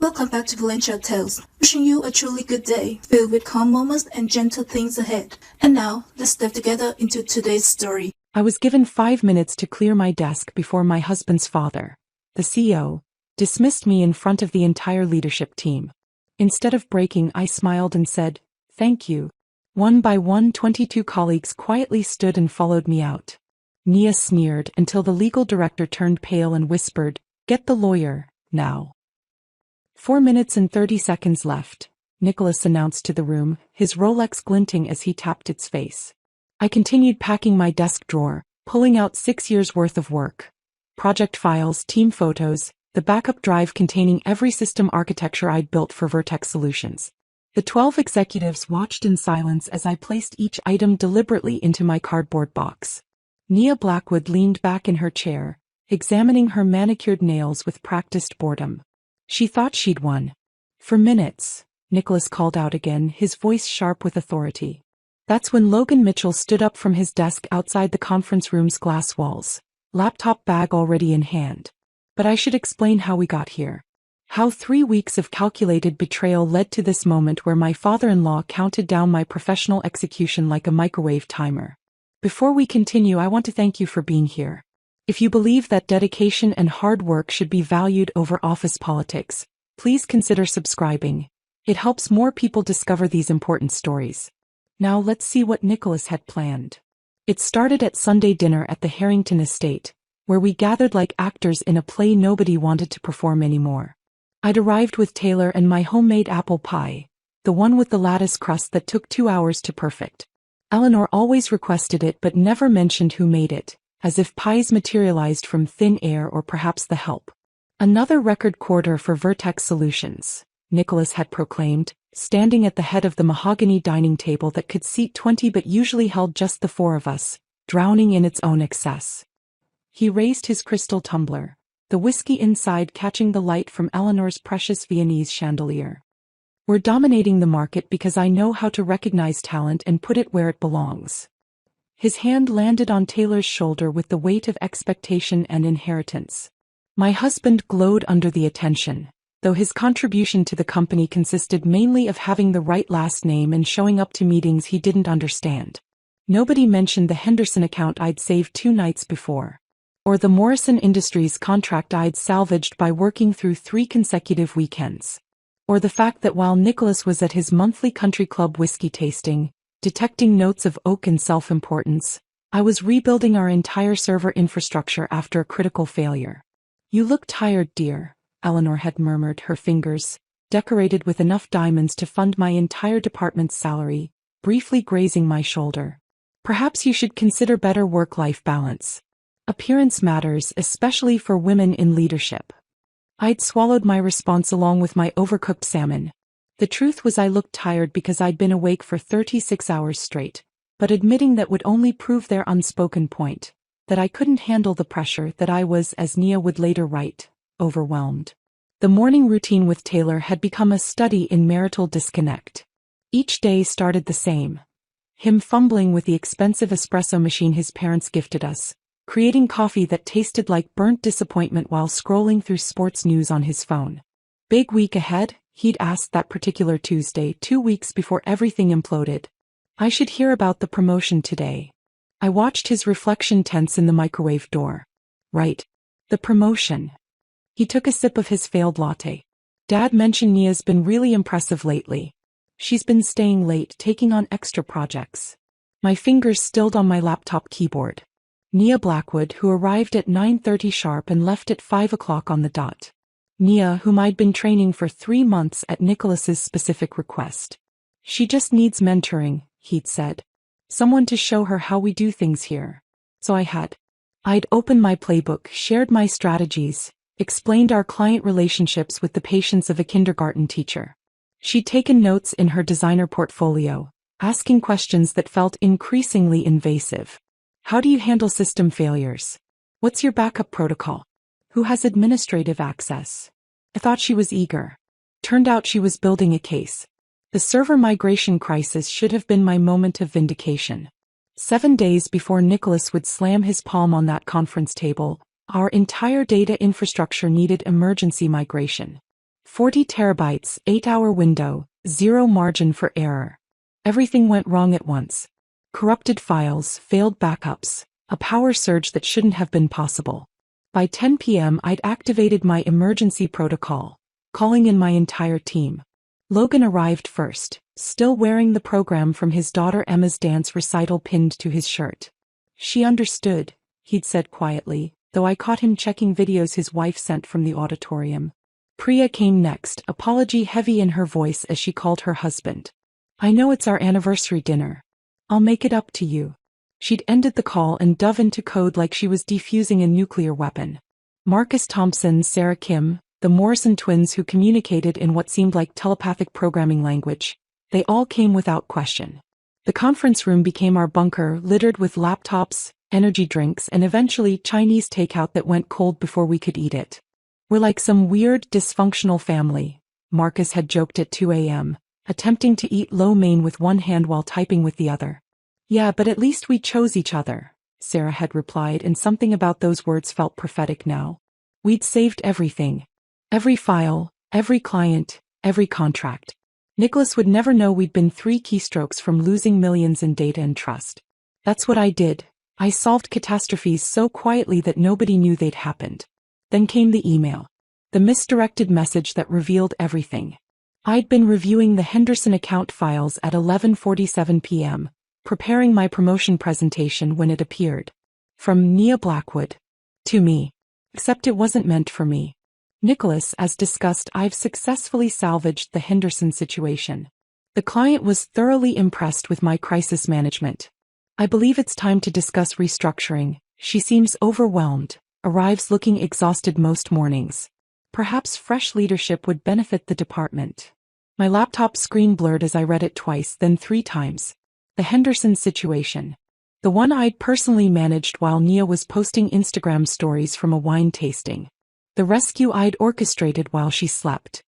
Welcome back to Billionaire Tales, wishing you a truly good day, filled with calm moments and gentle things ahead. And now, let's step together into today's story. I was given 5 minutes to clear my desk before my husband's father, the CEO, dismissed me in front of the entire leadership team. Instead of breaking, I smiled and said, "Thank you." One by one, 22 colleagues quietly stood and followed me out. Nia sneered until the legal director turned pale and whispered, "Get the lawyer, now." 4 minutes and 30 seconds left, Nicholas announced to the room, his Rolex glinting as he tapped its face. I continued packing my desk drawer, pulling out 6 years' worth of work. Project files, team photos, the backup drive containing every system architecture I'd built for Vertex Solutions. The 12 executives watched in silence as I placed each item deliberately into my cardboard box. Nia Blackwood leaned back in her chair, examining her manicured nails with practiced boredom. She thought she'd won. "For minutes," Nicholas called out again, his voice sharp with authority. That's when Logan Mitchell stood up from his desk outside the conference room's glass walls, laptop bag already in hand. But I should explain how we got here. How 3 weeks of calculated betrayal led to this moment where my father-in-law counted down my professional execution like a microwave timer. Before we continue, I want to thank you for being here. If you believe that dedication and hard work should be valued over office politics, please consider subscribing. It helps more people discover these important stories. Now let's see what Nicholas had planned. It started at Sunday dinner at the Harrington estate, where we gathered like actors in a play nobody wanted to perform anymore. I'd arrived with Taylor and my homemade apple pie, the one with the lattice crust that took 2 hours to perfect. Eleanor always requested it but never mentioned who made it, as if pies materialized from thin air or perhaps the help. "Another record quarter for Vertex Solutions," Nicholas had proclaimed, standing at the head of the mahogany dining table that could seat 20 but usually held just the 4 of us, drowning in its own excess. He raised his crystal tumbler, the whiskey inside catching the light from Eleanor's precious Viennese chandelier. "We're dominating the market because I know how to recognize talent and put it where it belongs." His hand landed on Taylor's shoulder with the weight of expectation and inheritance. My husband glowed under the attention, though his contribution to the company consisted mainly of having the right last name and showing up to meetings he didn't understand. Nobody mentioned the Henderson account I'd saved 2 nights before, or the Morrison Industries contract I'd salvaged by working through 3 consecutive weekends, or the fact that while Nicholas was at his monthly country club whiskey tasting, detecting notes of oak and self-importance, I was rebuilding our entire server infrastructure after a critical failure. "You look tired, dear," Eleanor had murmured, her fingers, decorated with enough diamonds to fund my entire department's salary, briefly grazing my shoulder. "Perhaps you should consider better work-life balance. Appearance matters, especially for women in leadership." I'd swallowed my response along with my overcooked salmon. The truth was I looked tired because I'd been awake for 36 hours straight, but admitting that would only prove their unspoken point, that I couldn't handle the pressure, that I was, as Nia would later write, overwhelmed. The morning routine with Taylor had become a study in marital disconnect. Each day started the same. Him fumbling with the expensive espresso machine his parents gifted us, creating coffee that tasted like burnt disappointment while scrolling through sports news on his phone. "Big week ahead?" he'd asked that particular Tuesday, 2 weeks before everything imploded. "I should hear about the promotion today." I watched his reflection tense in the microwave door. "Right. The promotion." He took a sip of his failed latte. "Dad mentioned Nia's been really impressive lately. She's been staying late, taking on extra projects." My fingers stilled on my laptop keyboard. Nia Blackwood, who arrived at 9:30 sharp and left at 5 o'clock on the dot. Nia, whom I'd been training for 3 months at Nicholas's specific request. "She just needs mentoring," he'd said. "Someone to show her how we do things here." So I'd opened my playbook, shared my strategies, explained our client relationships with the patience of a kindergarten teacher. She'd taken notes in her designer portfolio, asking questions that felt increasingly invasive. "How do you handle system failures? What's your backup protocol? Who has administrative access?" I thought she was eager. Turned out she was building a case. The server migration crisis should have been my moment of vindication. 7 days before Nicholas would slam his palm on that conference table, our entire data infrastructure needed emergency migration. 40 terabytes, 8-hour window, zero margin for error. Everything went wrong at once. Corrupted files, failed backups, a power surge that shouldn't have been possible. By 10 p.m. I'd activated my emergency protocol, calling in my entire team. Logan arrived first, still wearing the program from his daughter Emma's dance recital pinned to his shirt. She understood, he'd said quietly, though I caught him checking videos his wife sent from the auditorium. Priya came next, apology heavy in her voice as she called her husband. I know it's our anniversary dinner. I'll make it up to you. She'd ended the call and dove into code like she was defusing a nuclear weapon. Marcus Thompson, Sarah Kim, the Morrison twins who communicated in what seemed like telepathic programming language, they all came without question. The conference room became our bunker, littered with laptops, energy drinks, and eventually Chinese takeout that went cold before we could eat it. We're like some weird, dysfunctional family, Marcus had joked at 2 a.m., attempting to eat lo mein with one hand while typing with the other. Yeah, but at least we chose each other, Sarah had replied, and something about those words felt prophetic now. We'd saved everything. Every file, every client, every contract. Nicholas would never know we'd been 3 keystrokes from losing millions in data and trust. That's what I did. I solved catastrophes so quietly that nobody knew they'd happened. Then came the email. The misdirected message that revealed everything. I'd been reviewing the Henderson account files at 11:47 p.m., preparing my promotion presentation when it appeared. From Nia Blackwood. To me. Except it wasn't meant for me. Nicholas, as discussed, I've successfully salvaged the Henderson situation. The client was thoroughly impressed with my crisis management. I believe it's time to discuss restructuring. She seems overwhelmed, arrives looking exhausted most mornings. Perhaps fresh leadership would benefit the department. My laptop screen blurred as I read it twice, then 3 times. The Henderson situation. The one I'd personally managed while Nia was posting Instagram stories from a wine tasting. The rescue I'd orchestrated while she slept.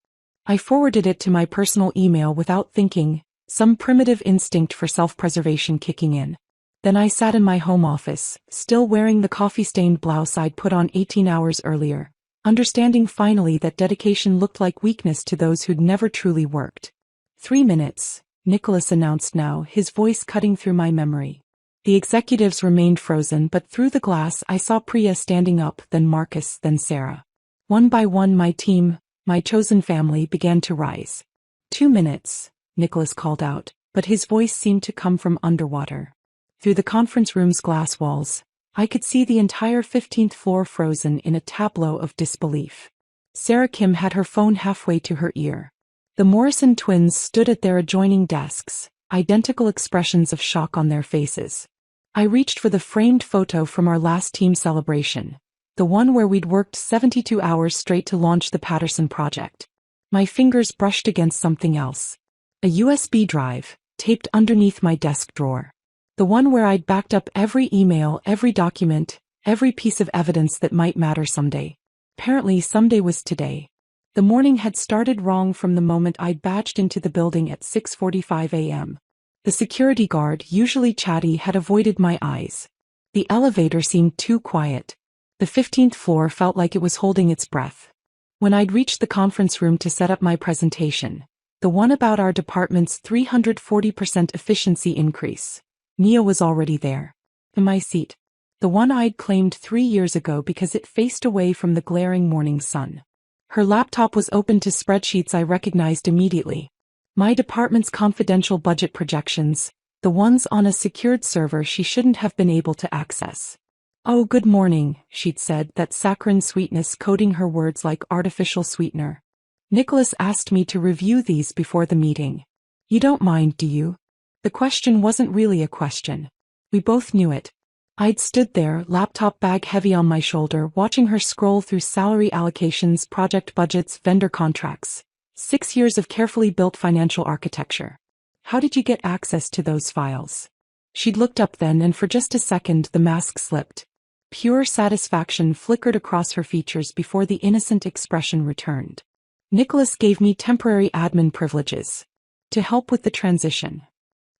I forwarded it to my personal email without thinking, some primitive instinct for self-preservation kicking in. Then I sat in my home office, still wearing the coffee-stained blouse I'd put on 18 hours earlier, understanding finally that dedication looked like weakness to those who'd never truly worked. 3 minutes, Nicholas announced now, his voice cutting through my memory. The executives remained frozen, but through the glass I saw Priya standing up, then Marcus, then Sarah. One by one my team, my chosen family, began to rise. 2 minutes, Nicholas called out, but his voice seemed to come from underwater. Through the conference room's glass walls, I could see the entire 15th floor frozen in a tableau of disbelief. Sarah Kim had her phone halfway to her ear. The Morrison twins stood at their adjoining desks, identical expressions of shock on their faces. I reached for the framed photo from our last team celebration, the one where we'd worked 72 hours straight to launch the Patterson project. My fingers brushed against something else. A USB drive, taped underneath my desk drawer. The one where I'd backed up every email, every document, every piece of evidence that might matter someday. Apparently someday was today. The morning had started wrong from the moment I'd badged into the building at 6:45 a.m. The security guard, usually chatty, had avoided my eyes. The elevator seemed too quiet. The 15th floor felt like it was holding its breath. When I'd reached the conference room to set up my presentation, the one about our department's 340% efficiency increase, Nia was already there. In my seat. The one I'd claimed 3 years ago because it faced away from the glaring morning sun. Her laptop was open to spreadsheets I recognized immediately. My department's confidential budget projections, the ones on a secured server she shouldn't have been able to access. Oh, good morning, she'd said, that saccharine sweetness coating her words like artificial sweetener. Nicholas asked me to review these before the meeting. You don't mind, do you? The question wasn't really a question. We both knew it. I'd stood there, laptop bag heavy on my shoulder, watching her scroll through salary allocations, project budgets, vendor contracts. 6 years of carefully built financial architecture. How did you get access to those files? She'd looked up then, and for just a second the mask slipped. Pure satisfaction flickered across her features before the innocent expression returned. Nicholas gave me temporary admin privileges. To help with the transition.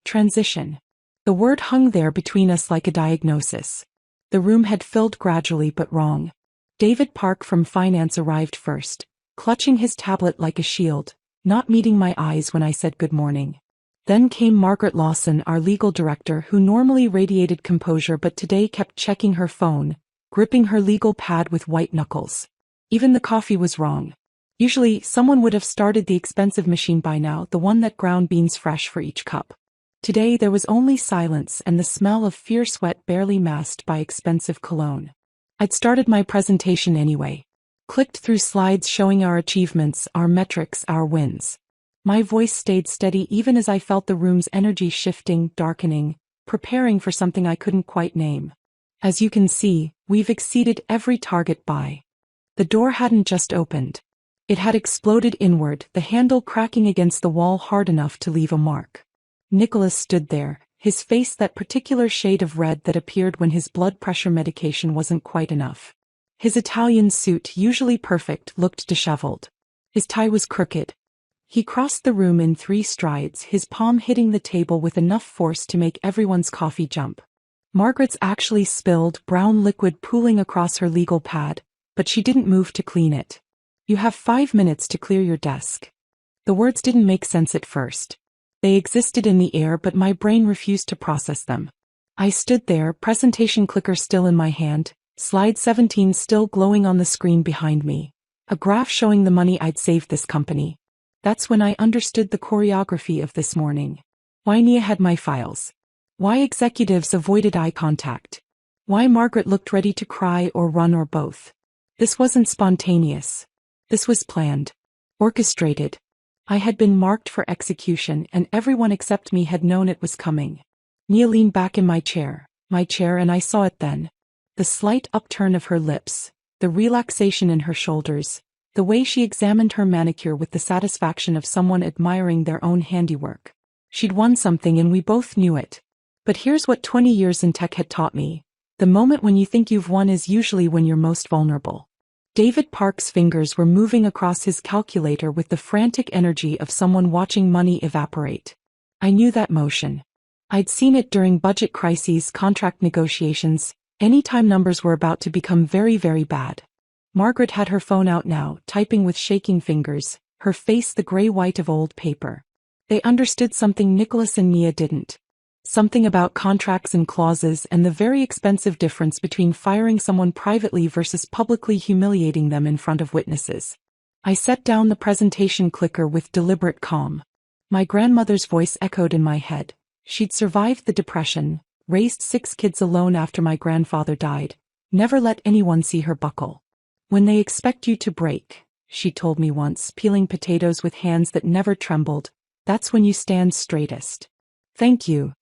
Transition. The word hung there between us like a diagnosis. The room had filled gradually but wrong. David Park from finance arrived first, clutching his tablet like a shield, not meeting my eyes when I said good morning. Then came Margaret Lawson, our legal director, who normally radiated composure but today kept checking her phone, gripping her legal pad with white knuckles. Even the coffee was wrong. Usually, someone would have started the expensive machine by now, the one that ground beans fresh for each cup. Today there was only silence and the smell of fierce sweat barely masked by expensive cologne. I'd started my presentation anyway. Clicked through slides showing our achievements, our metrics, our wins. My voice stayed steady even as I felt the room's energy shifting, darkening, preparing for something I couldn't quite name. As you can see, we've exceeded every target by. The door hadn't just opened. It had exploded inward, the handle cracking against the wall hard enough to leave a mark. Nicholas stood there, his face that particular shade of red that appeared when his blood pressure medication wasn't quite enough. His Italian suit, usually perfect, looked disheveled. His tie was crooked. He crossed the room in 3 strides, his palm hitting the table with enough force to make everyone's coffee jump. Margaret's actually spilled, brown liquid pooling across her legal pad, but she didn't move to clean it. You have 5 minutes to clear your desk. The words didn't make sense at first. They existed in the air but my brain refused to process them. I stood there, presentation clicker still in my hand, slide 17 still glowing on the screen behind me. A graph showing the money I'd saved this company. That's when I understood the choreography of this morning. Why Nia had my files. Why executives avoided eye contact. Why Margaret looked ready to cry or run or both. This wasn't spontaneous. This was planned. Orchestrated. I had been marked for execution and everyone except me had known it was coming. Nia leaned back in my chair, and I saw it then. The slight upturn of her lips, the relaxation in her shoulders, the way she examined her manicure with the satisfaction of someone admiring their own handiwork. She'd won something and we both knew it. But here's what 20 years in tech had taught me. The moment when you think you've won is usually when you're most vulnerable. David Park's fingers were moving across his calculator with the frantic energy of someone watching money evaporate. I knew that motion. I'd seen it during budget crises, contract negotiations, anytime numbers were about to become very, very bad. Margaret had her phone out now, typing with shaking fingers, her face the gray-white of old paper. They understood something Nicholas and Nia didn't. Something about contracts and clauses and the very expensive difference between firing someone privately versus publicly humiliating them in front of witnesses. I set down the presentation clicker with deliberate calm. My grandmother's voice echoed in my head. She'd survived the depression, raised 6 kids alone after my grandfather died, never let anyone see her buckle. When they expect you to break, she told me once, peeling potatoes with hands that never trembled, that's when you stand straightest. Thank you.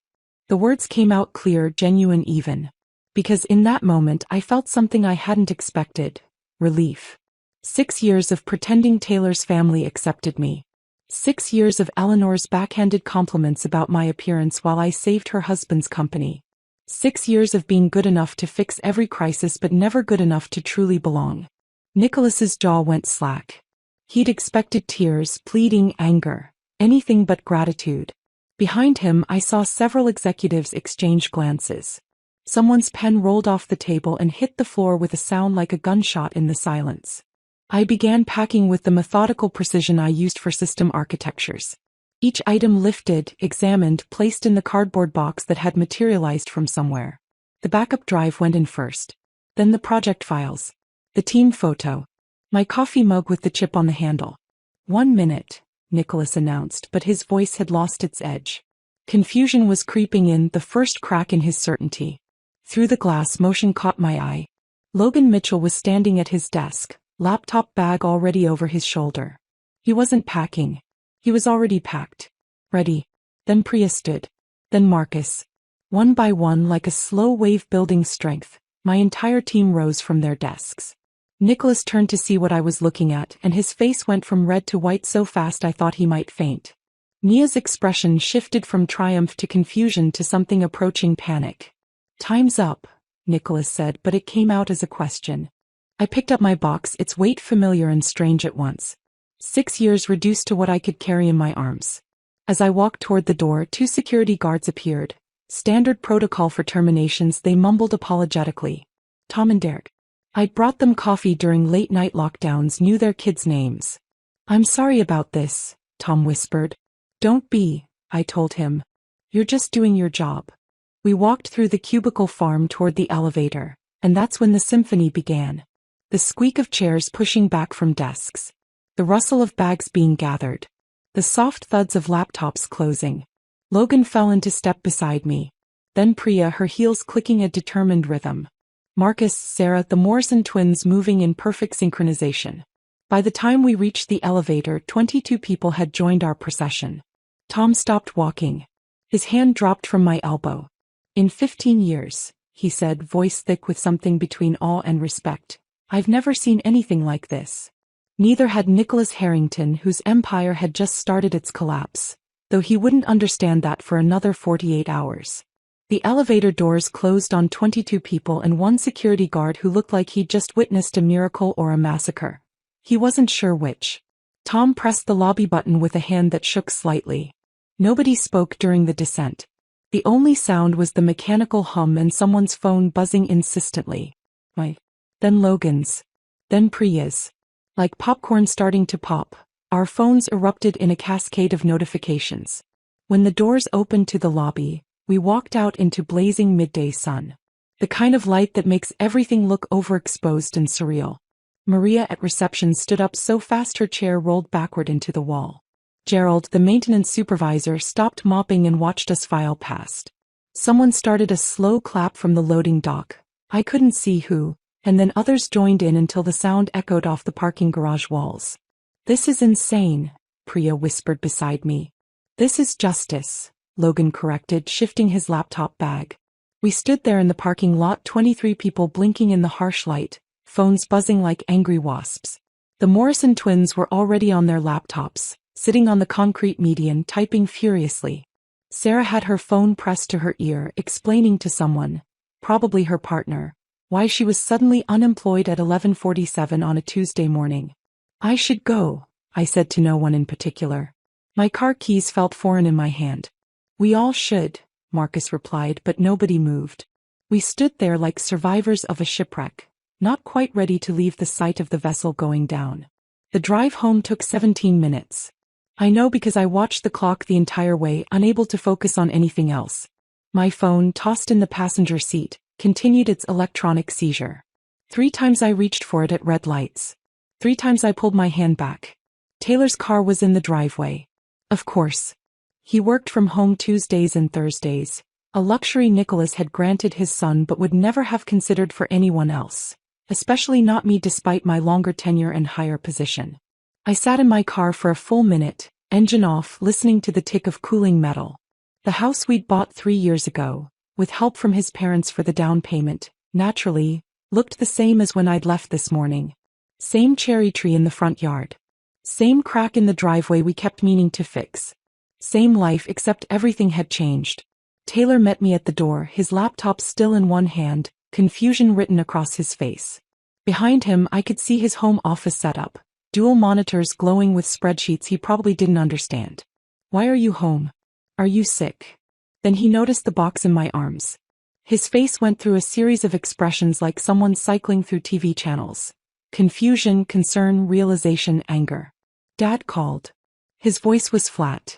The words came out clear, genuine even. Because in that moment I felt something I hadn't expected. Relief. 6 years of pretending Taylor's family accepted me. 6 years of Eleanor's backhanded compliments about my appearance while I saved her husband's company. 6 years of being good enough to fix every crisis but never good enough to truly belong. Nicholas's jaw went slack. He'd expected tears, pleading, anger, anything but gratitude. Behind him I saw several executives exchange glances. Someone's pen rolled off the table and hit the floor with a sound like a gunshot in the silence. I began packing with the methodical precision I used for system architectures. Each item lifted, examined, placed in the cardboard box that had materialized from somewhere. The backup drive went in first. Then the project files. The team photo. My coffee mug with the chip on the handle. 1 minute, Nicholas announced, but his voice had lost its edge. Confusion was creeping in, the first crack in his certainty. Through the glass, motion caught my eye. Logan Mitchell was standing at his desk, laptop bag already over his shoulder. He wasn't packing. He was already packed. Ready. Then Priya stood. Then Marcus. One by one, like a slow wave building strength, my entire team rose from their desks. Nicholas turned to see what I was looking at, and his face went from red to white so fast I thought he might faint. Nia's expression shifted from triumph to confusion to something approaching panic. "Time's up," Nicholas said, but it came out as a question. I picked up my box, its weight familiar and strange at once. 6 years reduced to what I could carry in my arms. As I walked toward the door, 2 security guards appeared. Standard protocol for terminations, they mumbled apologetically. "Tom and Derek." I'd brought them coffee during late-night lockdowns, knew their kids' names. I'm sorry about this, Tom whispered. Don't be, I told him. You're just doing your job. We walked through the cubicle farm toward the elevator, and that's when the symphony began. The squeak of chairs pushing back from desks. The rustle of bags being gathered. The soft thuds of laptops closing. Logan fell into step beside me. Then Priya, her heels clicking a determined rhythm. Marcus, Sarah, the Morrison twins moving in perfect synchronization. By the time we reached the elevator, 22 people had joined our procession. Tom stopped walking. His hand dropped from my elbow. In 15 years, he said, voice thick with something between awe and respect, I've never seen anything like this. Neither had Nicholas Harrington, whose empire had just started its collapse, though he wouldn't understand that for another 48 hours. The elevator doors closed on 22 people and one security guard who looked like he'd just witnessed a miracle or a massacre. He wasn't sure which. Tom pressed the lobby button with a hand that shook slightly. Nobody spoke during the descent. The only sound was the mechanical hum and someone's phone buzzing insistently. Then Logan's. Then Priya's. Like popcorn starting to pop, our phones erupted in a cascade of notifications. When the doors opened to the lobby, we walked out into blazing midday sun. The kind of light that makes everything look overexposed and surreal. Maria at reception stood up so fast her chair rolled backward into the wall. Gerald, the maintenance supervisor, stopped mopping and watched us file past. Someone started a slow clap from the loading dock. I couldn't see who, and then others joined in until the sound echoed off the parking garage walls. This is insane, Priya whispered beside me. This is justice, Logan corrected, shifting his laptop bag. We stood there in the parking lot, 23 people blinking in the harsh light, phones buzzing like angry wasps. The Morrison twins were already on their laptops, sitting on the concrete median, typing furiously. Sarah had her phone pressed to her ear, explaining to someone, probably her partner, why she was suddenly unemployed at 11:47 on a Tuesday morning. I should go, I said to no one in particular. My car keys felt foreign in my hand. We all should, Marcus replied, but nobody moved. We stood there like survivors of a shipwreck, not quite ready to leave the sight of the vessel going down. The drive home took 17 minutes. I know because I watched the clock the entire way, unable to focus on anything else. My phone, tossed in the passenger seat, continued its electronic seizure. 3 times I reached for it at red lights. 3 times I pulled my hand back. Taylor's car was in the driveway. Of course. He worked from home Tuesdays and Thursdays, a luxury Nicholas had granted his son but would never have considered for anyone else, especially not me despite my longer tenure and higher position. I sat in my car for a full minute, engine off, listening to the tick of cooling metal. The house we'd bought 3 years ago, with help from his parents for the down payment, naturally, looked the same as when I'd left this morning. Same cherry tree in the front yard. Same crack in the driveway we kept meaning to fix. Same life except everything had changed. Taylor met me at the door, his laptop still in one hand, confusion written across his face. Behind him I could see his home office setup, dual monitors glowing with spreadsheets he probably didn't understand. Why are you home? Are you sick? Then he noticed the box in my arms. His face went through a series of expressions like someone cycling through TV channels. Confusion, concern, realization, anger. Dad called. His voice was flat.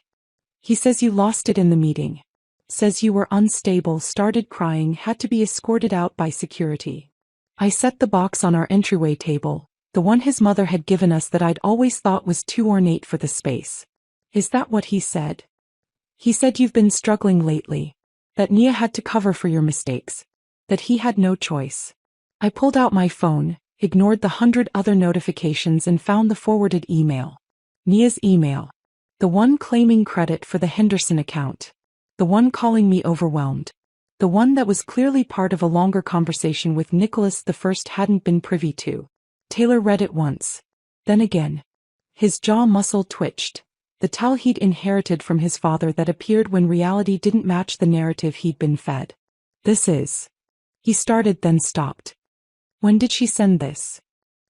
He says you lost it in the meeting. Says you were unstable, started crying, had to be escorted out by security. I set the box on our entryway table, the one his mother had given us that I'd always thought was too ornate for the space. Is that what he said? He said you've been struggling lately. That Nia had to cover for your mistakes. That he had no choice. I pulled out my phone, ignored the 100 other notifications and found the forwarded email. Nia's email. The one claiming credit for the Henderson account. The one calling me overwhelmed. The one that was clearly part of a longer conversation with Nicholas the first hadn't been privy to. Taylor read it once. Then again. His jaw muscle twitched. The tell he'd inherited from his father that appeared when reality didn't match the narrative he'd been fed. This is. He started then stopped. When did she send this?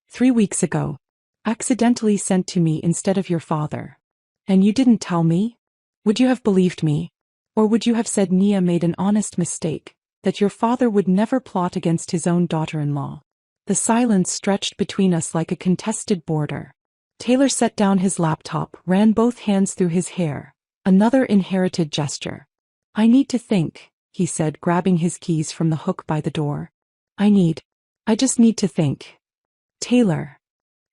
3 weeks ago. Accidentally sent to me instead of your father. And you didn't tell me? Would you have believed me? Or would you have said Nia made an honest mistake, that your father would never plot against his own daughter-in-law? The silence stretched between us like a contested border. Taylor set down his laptop, ran both hands through his hair. Another inherited gesture. I need to think, he said, grabbing his keys from the hook by the door. I just need to think. Taylor.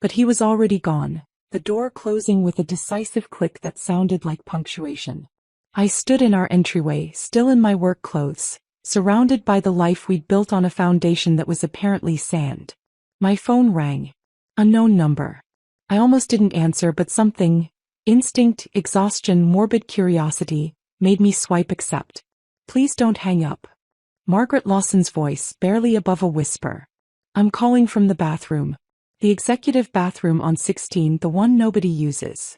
But he was already gone, the door closing with a decisive click that sounded like punctuation. I stood in our entryway, still in my work clothes, surrounded by the life we'd built on a foundation that was apparently sand. My phone rang. Unknown number. I almost didn't answer, but something, instinct, exhaustion, morbid curiosity, made me swipe accept. Please don't hang up. Margaret Lawson's voice, barely above a whisper. I'm calling from the bathroom. The executive bathroom on 16, the one nobody uses.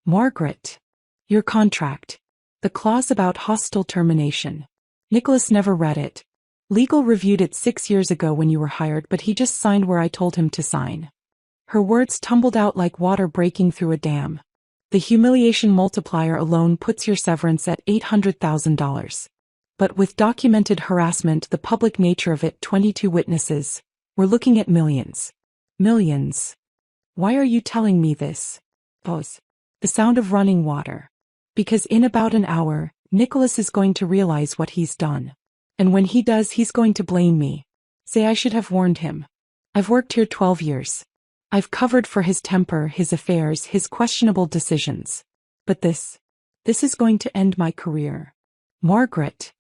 Margaret. Your contract. The clause about hostile termination. Nicholas never read it. Legal reviewed it 6 years ago when you were hired, but he just signed where I told him to sign. Her words tumbled out like water breaking through a dam. The humiliation multiplier alone puts your severance at $800,000. But with documented harassment, the public nature of it, 22 witnesses, we're looking at millions. Millions. Why are you telling me this? Pause. The sound of running water. Because in about an hour, Nicholas is going to realize what he's done. And when he does, he's going to blame me. Say I should have warned him. I've worked here 12 years. I've covered for his temper, his affairs, his questionable decisions. But this is going to end my career. Margaret.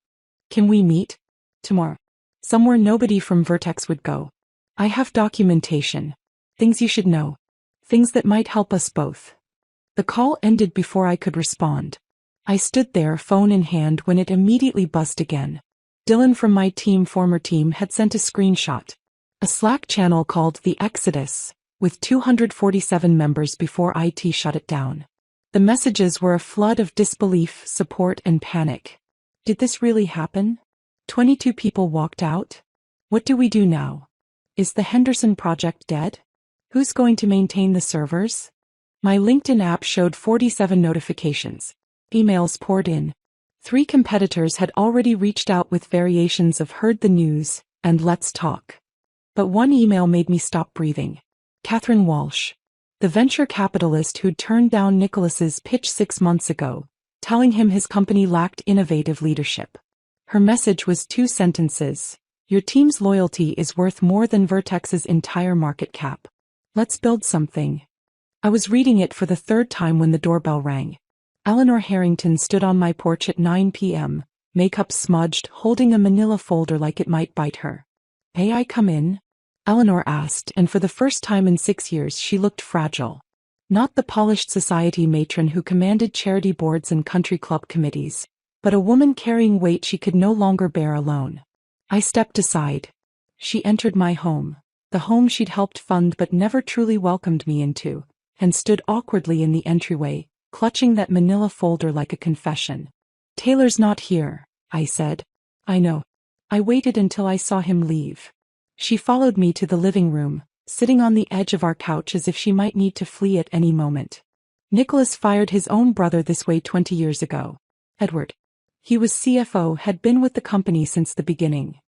Can we meet? Tomorrow. Somewhere nobody from Vertex would go. I have documentation. Things you should know. Things that might help us both. The call ended before I could respond. I stood there, phone in hand, when it immediately buzzed again. Dylan from my former team, had sent a screenshot. A Slack channel called The Exodus, with 247 members before IT shut it down. The messages were a flood of disbelief, support, and panic. Did this really happen? 22 people walked out? What do we do now? Is the Henderson project dead? Who's going to maintain the servers? My LinkedIn app showed 47 notifications. Emails poured in. 3 competitors had already reached out with variations of heard the news and let's talk. But one email made me stop breathing. Catherine Walsh, the venture capitalist who'd turned down Nicholas's pitch 6 months ago, telling him his company lacked innovative leadership. Her message was 2 sentences. Your team's loyalty is worth more than Vertex's entire market cap. Let's build something. I was reading it for the 3rd time when the doorbell rang. Eleanor Harrington stood on my porch at 9 p.m., makeup smudged, holding a manila folder like it might bite her. May I come in? Eleanor asked, and for the first time in 6 years she looked fragile. Not the polished society matron who commanded charity boards and country club committees, but a woman carrying weight she could no longer bear alone. I stepped aside. She entered my home, the home she'd helped fund but never truly welcomed me into, and stood awkwardly in the entryway, clutching that manila folder like a confession. Taylor's not here, I said. I know. I waited until I saw him leave. She followed me to the living room, sitting on the edge of our couch as if she might need to flee at any moment. Nicholas fired his own brother this way 20 years ago. Edward. He was CFO, had been with the company since the beginning.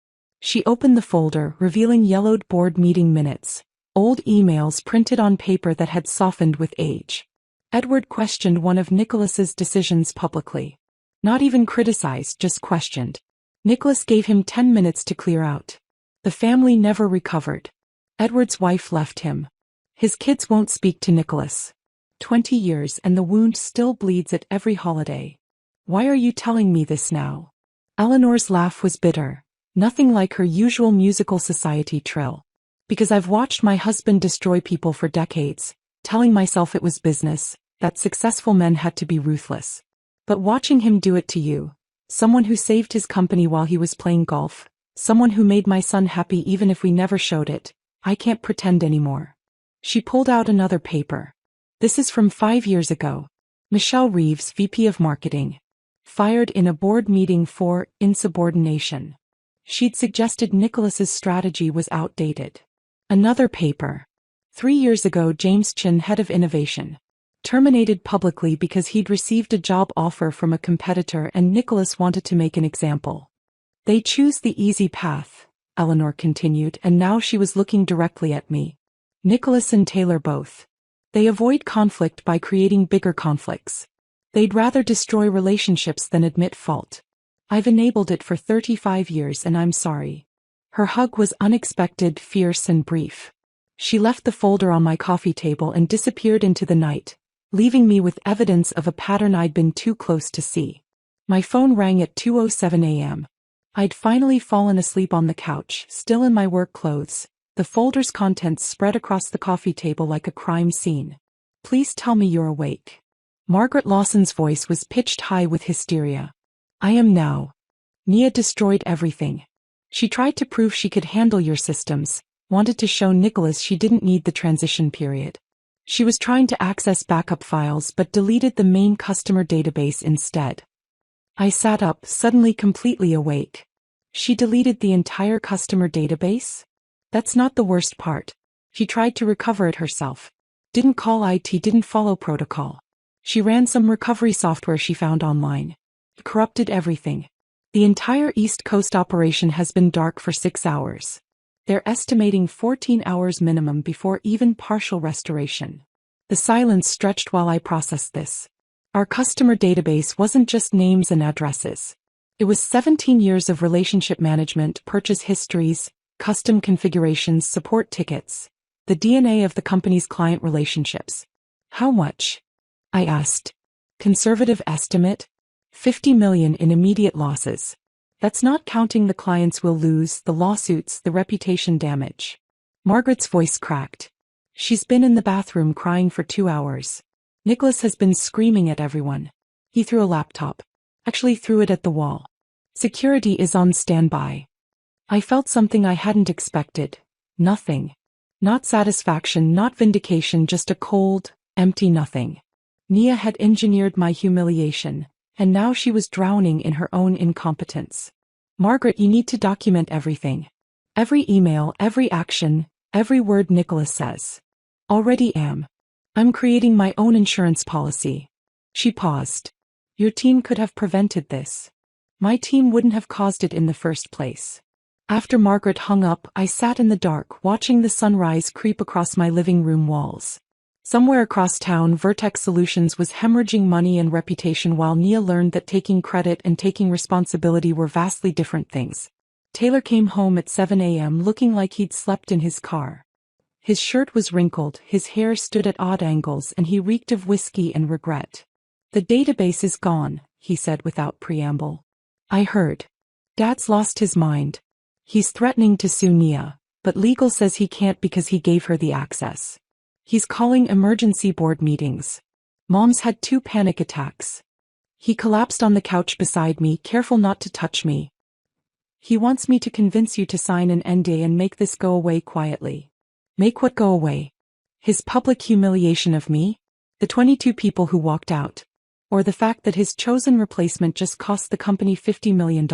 She opened the folder, revealing yellowed board meeting minutes, old emails printed on paper that had softened with age. Edward questioned one of Nicholas's decisions publicly. Not even criticized, just questioned. Nicholas gave him 10 minutes to clear out. The family never recovered. Edward's wife left him. His kids won't speak to Nicholas. 20 years and the wound still bleeds at every holiday. Why are you telling me this now? Eleanor's laugh was bitter, nothing like her usual musical society trill. Because I've watched my husband destroy people for decades, telling myself it was business, that successful men had to be ruthless. But watching him do it to you, someone who saved his company while he was playing golf, someone who made my son happy even if we never showed it, I can't pretend anymore. She pulled out another paper. This is from 5 years ago. Michelle Reeves, VP of Marketing. Fired in a board meeting for insubordination. She'd suggested Nicholas's strategy was outdated. Another paper. 3 years ago, James Chin, head of innovation. Terminated publicly because he'd received a job offer from a competitor and Nicholas wanted to make an example. They choose the easy path. Eleanor continued, and now she was looking directly at me. Nicholas and Taylor both. They avoid conflict by creating bigger conflicts. They'd rather destroy relationships than admit fault. I've enabled it for 35 years and I'm sorry. Her hug was unexpected, fierce and brief. She left the folder on my coffee table and disappeared into the night, leaving me with evidence of a pattern I'd been too close to see. My phone rang at 2:07 a.m. I'd finally fallen asleep on the couch, still in my work clothes, the folder's contents spread across the coffee table like a crime scene. Please tell me you're awake. Margaret Lawson's voice was pitched high with hysteria. I am now. Nia destroyed everything. She tried to prove she could handle your systems, wanted to show Nicholas she didn't need the transition period. She was trying to access backup files but deleted the main customer database instead. I sat up, suddenly completely awake. She deleted the entire customer database? That's not the worst part. She tried to recover it herself. Didn't call IT, didn't follow protocol. She ran some recovery software she found online. It corrupted everything. The entire East Coast operation has been dark for 6 hours. They're estimating 14 hours minimum before even partial restoration. The silence stretched while I processed this. Our customer database wasn't just names and addresses. It was 17 years of relationship management, purchase histories, custom configurations, support tickets, the DNA of the company's client relationships. How much? I asked. Conservative estimate? 50 million in immediate losses. That's not counting the clients we'll lose, the lawsuits, the reputation damage. Margaret's voice cracked. She's been in the bathroom crying for 2 hours. Nicholas has been screaming at everyone. He threw a laptop. Actually threw it at the wall. Security is on standby. I felt something I hadn't expected. Nothing. Not satisfaction, not vindication, just a cold, empty nothing. Nia had engineered my humiliation, and now she was drowning in her own incompetence. Margaret, you need to document everything. Every email, every action, every word Nicholas says. Already am. I'm creating my own insurance policy. She paused. Your team could have prevented this. My team wouldn't have caused it in the first place. After Margaret hung up, I sat in the dark, watching the sunrise creep across my living room walls. Somewhere across town, Vertex Solutions was hemorrhaging money and reputation while Nia learned that taking credit and taking responsibility were vastly different things. Taylor came home at 7 a.m. looking like he'd slept in his car. His shirt was wrinkled, his hair stood at odd angles, and he reeked of whiskey and regret. The database is gone, he said without preamble. I heard. Dad's lost his mind. He's threatening to sue Nia, but legal says he can't because he gave her the access. He's calling emergency board meetings. Mom's had 2 panic attacks. He collapsed on the couch beside me, careful not to touch me. He wants me to convince you to sign an NDA and make this go away quietly. Make what go away? His public humiliation of me? The 22 people who walked out? Or the fact that his chosen replacement just cost the company $50 million?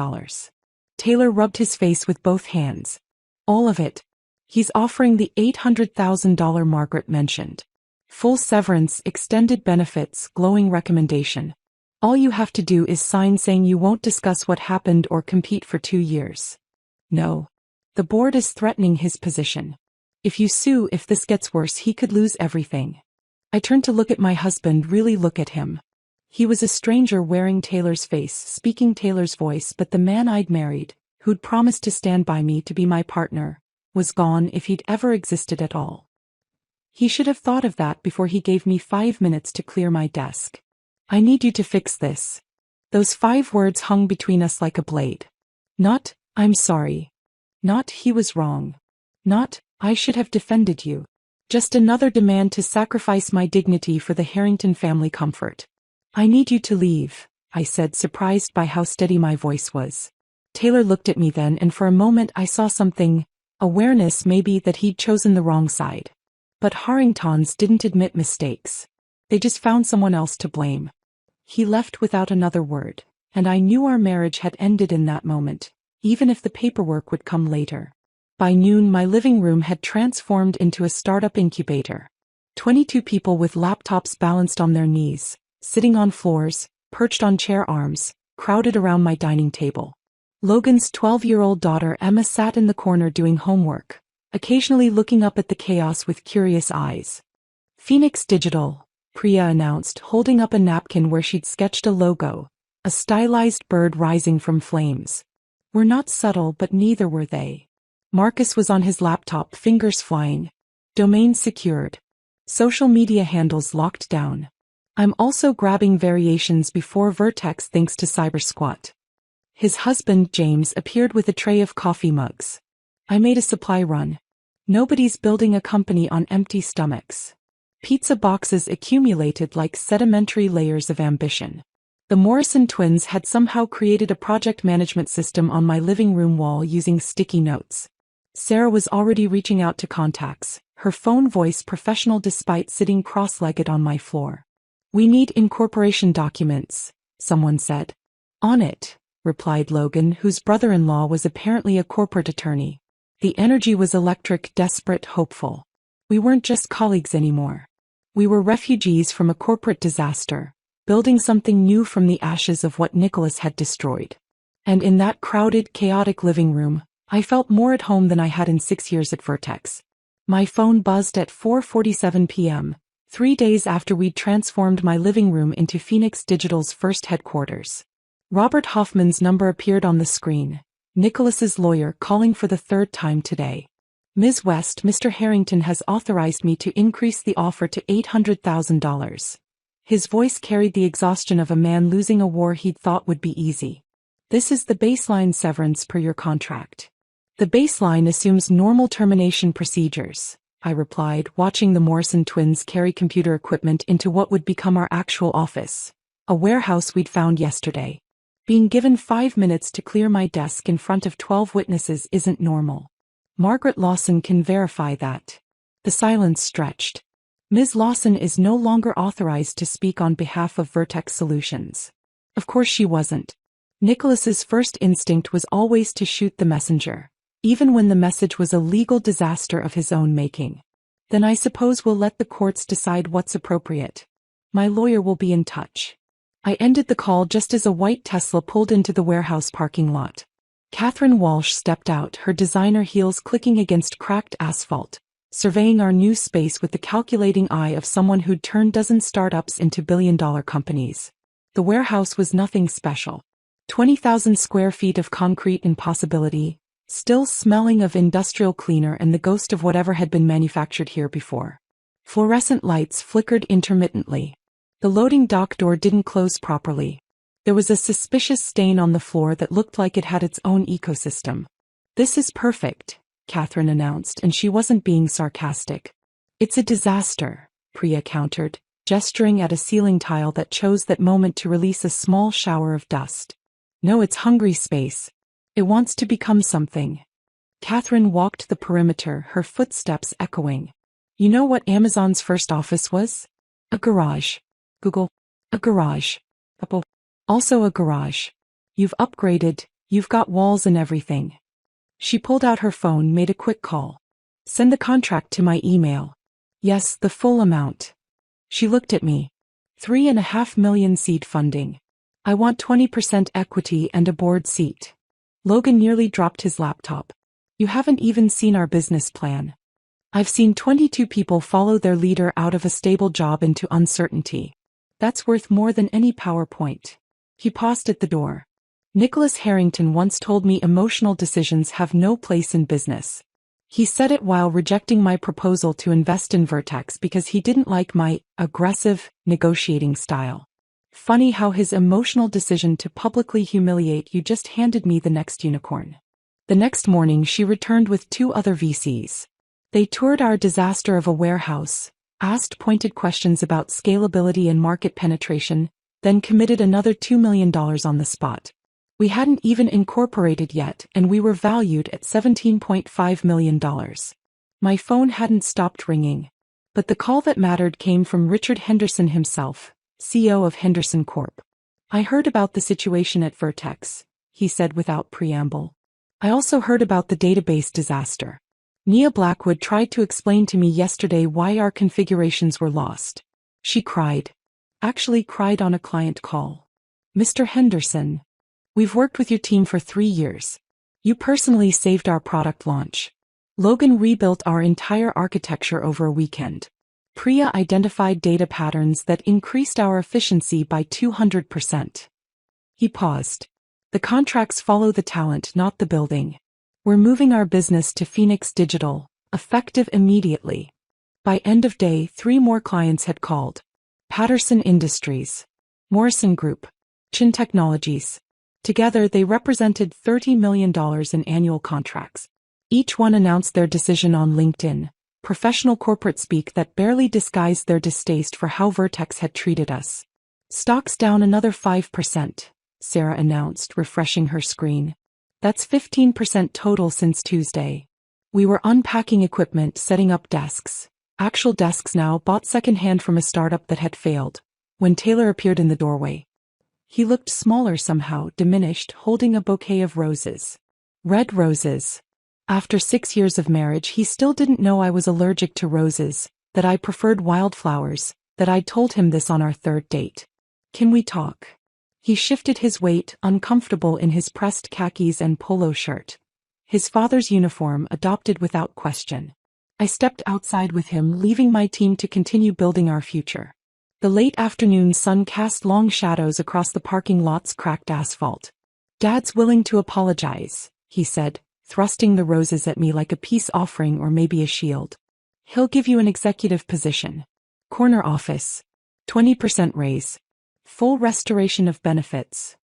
Taylor rubbed his face with both hands. All of it. He's offering the $800,000 Margaret mentioned. Full severance, extended benefits, glowing recommendation. All you have to do is sign saying you won't discuss what happened or compete for 2 years. No. The board is threatening his position. If you sue, if this gets worse, he could lose everything. I turned to look at my husband, really look at him. He was a stranger wearing Taylor's face, speaking Taylor's voice, but the man I'd married, who'd promised to stand by me, to be my partner, was gone if he'd ever existed at all. He should have thought of that before he gave me 5 minutes to clear my desk. I need you to fix this. Those 5 words hung between us like a blade. Not, I'm sorry. Not, he was wrong. Not, I should have defended you. Just another demand to sacrifice my dignity for the Harrington family comfort. I need you to leave, I said, surprised by how steady my voice was. Taylor looked at me then, and for a moment I saw something, awareness maybe, that he'd chosen the wrong side. But Harringtons didn't admit mistakes. They just found someone else to blame. He left without another word, and I knew our marriage had ended in that moment, even if the paperwork would come later. By noon, my living room had transformed into a startup incubator. 22 people with laptops balanced on their knees, sitting on floors, perched on chair arms, crowded around my dining table. Logan's 12-year-old daughter Emma sat in the corner doing homework, occasionally looking up at the chaos with curious eyes. Phoenix Digital, Priya announced, holding up a napkin where she'd sketched a logo, a stylized bird rising from flames. We're not subtle, but neither were they. Marcus was on his laptop, fingers flying. Domain secured. Social media handles locked down. I'm also grabbing variations before Vertex thanks to CyberSquat. His husband, James, appeared with a tray of coffee mugs. I made a supply run. Nobody's building a company on empty stomachs. Pizza boxes accumulated like sedimentary layers of ambition. The Morrison twins had somehow created a project management system on my living room wall using sticky notes. Sarah was already reaching out to contacts, her phone voice professional despite sitting cross-legged on my floor. We need incorporation documents, someone said. On it, replied Logan, whose brother-in-law was apparently a corporate attorney. The energy was electric, desperate, hopeful. We weren't just colleagues anymore. We were refugees from a corporate disaster, building something new from the ashes of what Nicholas had destroyed. And in that crowded, chaotic living room, I felt more at home than I had in 6 years at Vertex. My phone buzzed at 4:47 p.m., 3 days after we'd transformed my living room into Phoenix Digital's first headquarters. Robert Hoffman's number appeared on the screen, Nicholas's lawyer calling for the third time today. Ms. West, Mr. Harrington has authorized me to increase the offer to $800,000. His voice carried the exhaustion of a man losing a war he'd thought would be easy. This is the baseline severance per your contract. The baseline assumes normal termination procedures, I replied, watching the Morrison twins carry computer equipment into what would become our actual office, a warehouse we'd found yesterday. Being given 5 minutes to clear my desk in front of 12 witnesses isn't normal. Margaret Lawson can verify that. The silence stretched. Ms. Lawson is no longer authorized to speak on behalf of Vertex Solutions. Of course she wasn't. Nicholas's first instinct was always to shoot the messenger, even when the message was a legal disaster of his own making. Then I suppose we'll let the courts decide what's appropriate. My lawyer will be in touch. I ended the call just as a white Tesla pulled into the warehouse parking lot. Catherine Walsh stepped out, her designer heels clicking against cracked asphalt, surveying our new space with the calculating eye of someone who'd turned dozen startups into billion-dollar companies. The warehouse was nothing special. 20,000 square feet of concrete impossibility, still smelling of industrial cleaner and the ghost of whatever had been manufactured here before. Fluorescent lights flickered intermittently. The loading dock door didn't close properly. There was a suspicious stain on the floor that looked like it had its own ecosystem. This is perfect, Catherine announced, and she wasn't being sarcastic. It's a disaster, Priya countered, gesturing at a ceiling tile that chose that moment to release a small shower of dust. No, it's hungry space. It wants to become something. Catherine walked the perimeter, her footsteps echoing. You know what Amazon's first office was? A garage. Google. A garage. Apple. Also a garage. You've upgraded, you've got walls and everything. She pulled out her phone, made a quick call. Send the contract to my email. Yes, the full amount. She looked at me. 3.5 million seed funding. I want 20% equity and a board seat. Logan nearly dropped his laptop. You haven't even seen our business plan. I've seen 22 people follow their leader out of a stable job into uncertainty. That's worth more than any PowerPoint. He paused at the door. Nicholas Harrington once told me emotional decisions have no place in business. He said it while rejecting my proposal to invest in Vertex because he didn't like my aggressive negotiating style. Funny how his emotional decision to publicly humiliate you just handed me the next unicorn. The next morning she returned with 2 other VCs. They toured our disaster of a warehouse, asked pointed questions about scalability and market penetration, then committed another $2 million on the spot. We hadn't even incorporated yet, and we were valued at $17.5 million. My phone hadn't stopped ringing. But the call that mattered came from Richard Henderson himself, CEO of Henderson Corp. I heard about the situation at Vertex, he said without preamble. I also heard about the database disaster. Nia Blackwood tried to explain to me yesterday why our configurations were lost. She cried. Actually cried on a client call. Mr. Henderson. We've worked with your team for 3 years. You personally saved our product launch. Logan rebuilt our entire architecture over a weekend. Priya identified data patterns that increased our efficiency by 200%. He paused. The contracts follow the talent, not the building. We're moving our business to Phoenix Digital, effective immediately. By end of day, 3 more clients had called. Patterson Industries, Morrison Group, Chin Technologies. Together they represented $30 million in annual contracts. Each one announced their decision on LinkedIn, professional corporate speak that barely disguised their distaste for how Vertex had treated us. Stocks down another 5%, Sarah announced, refreshing her screen. That's 15% total since Tuesday. We were unpacking equipment, setting up desks. Actual desks now, bought secondhand from a startup that had failed. When Taylor appeared in the doorway. He looked smaller somehow, diminished, holding a bouquet of roses. Red roses. After 6 years of marriage, he still didn't know I was allergic to roses, that I preferred wildflowers, that I'd told him this on our 3rd date. Can we talk? He shifted his weight, uncomfortable in his pressed khakis and polo shirt. His father's uniform, adopted without question. I stepped outside with him, leaving my team to continue building our future. The late afternoon sun cast long shadows across the parking lot's cracked asphalt. Dad's willing to apologize, he said, thrusting the roses at me like a peace offering or maybe a shield. He'll give you an executive position. Corner office. 20% raise. Full restoration of benefits.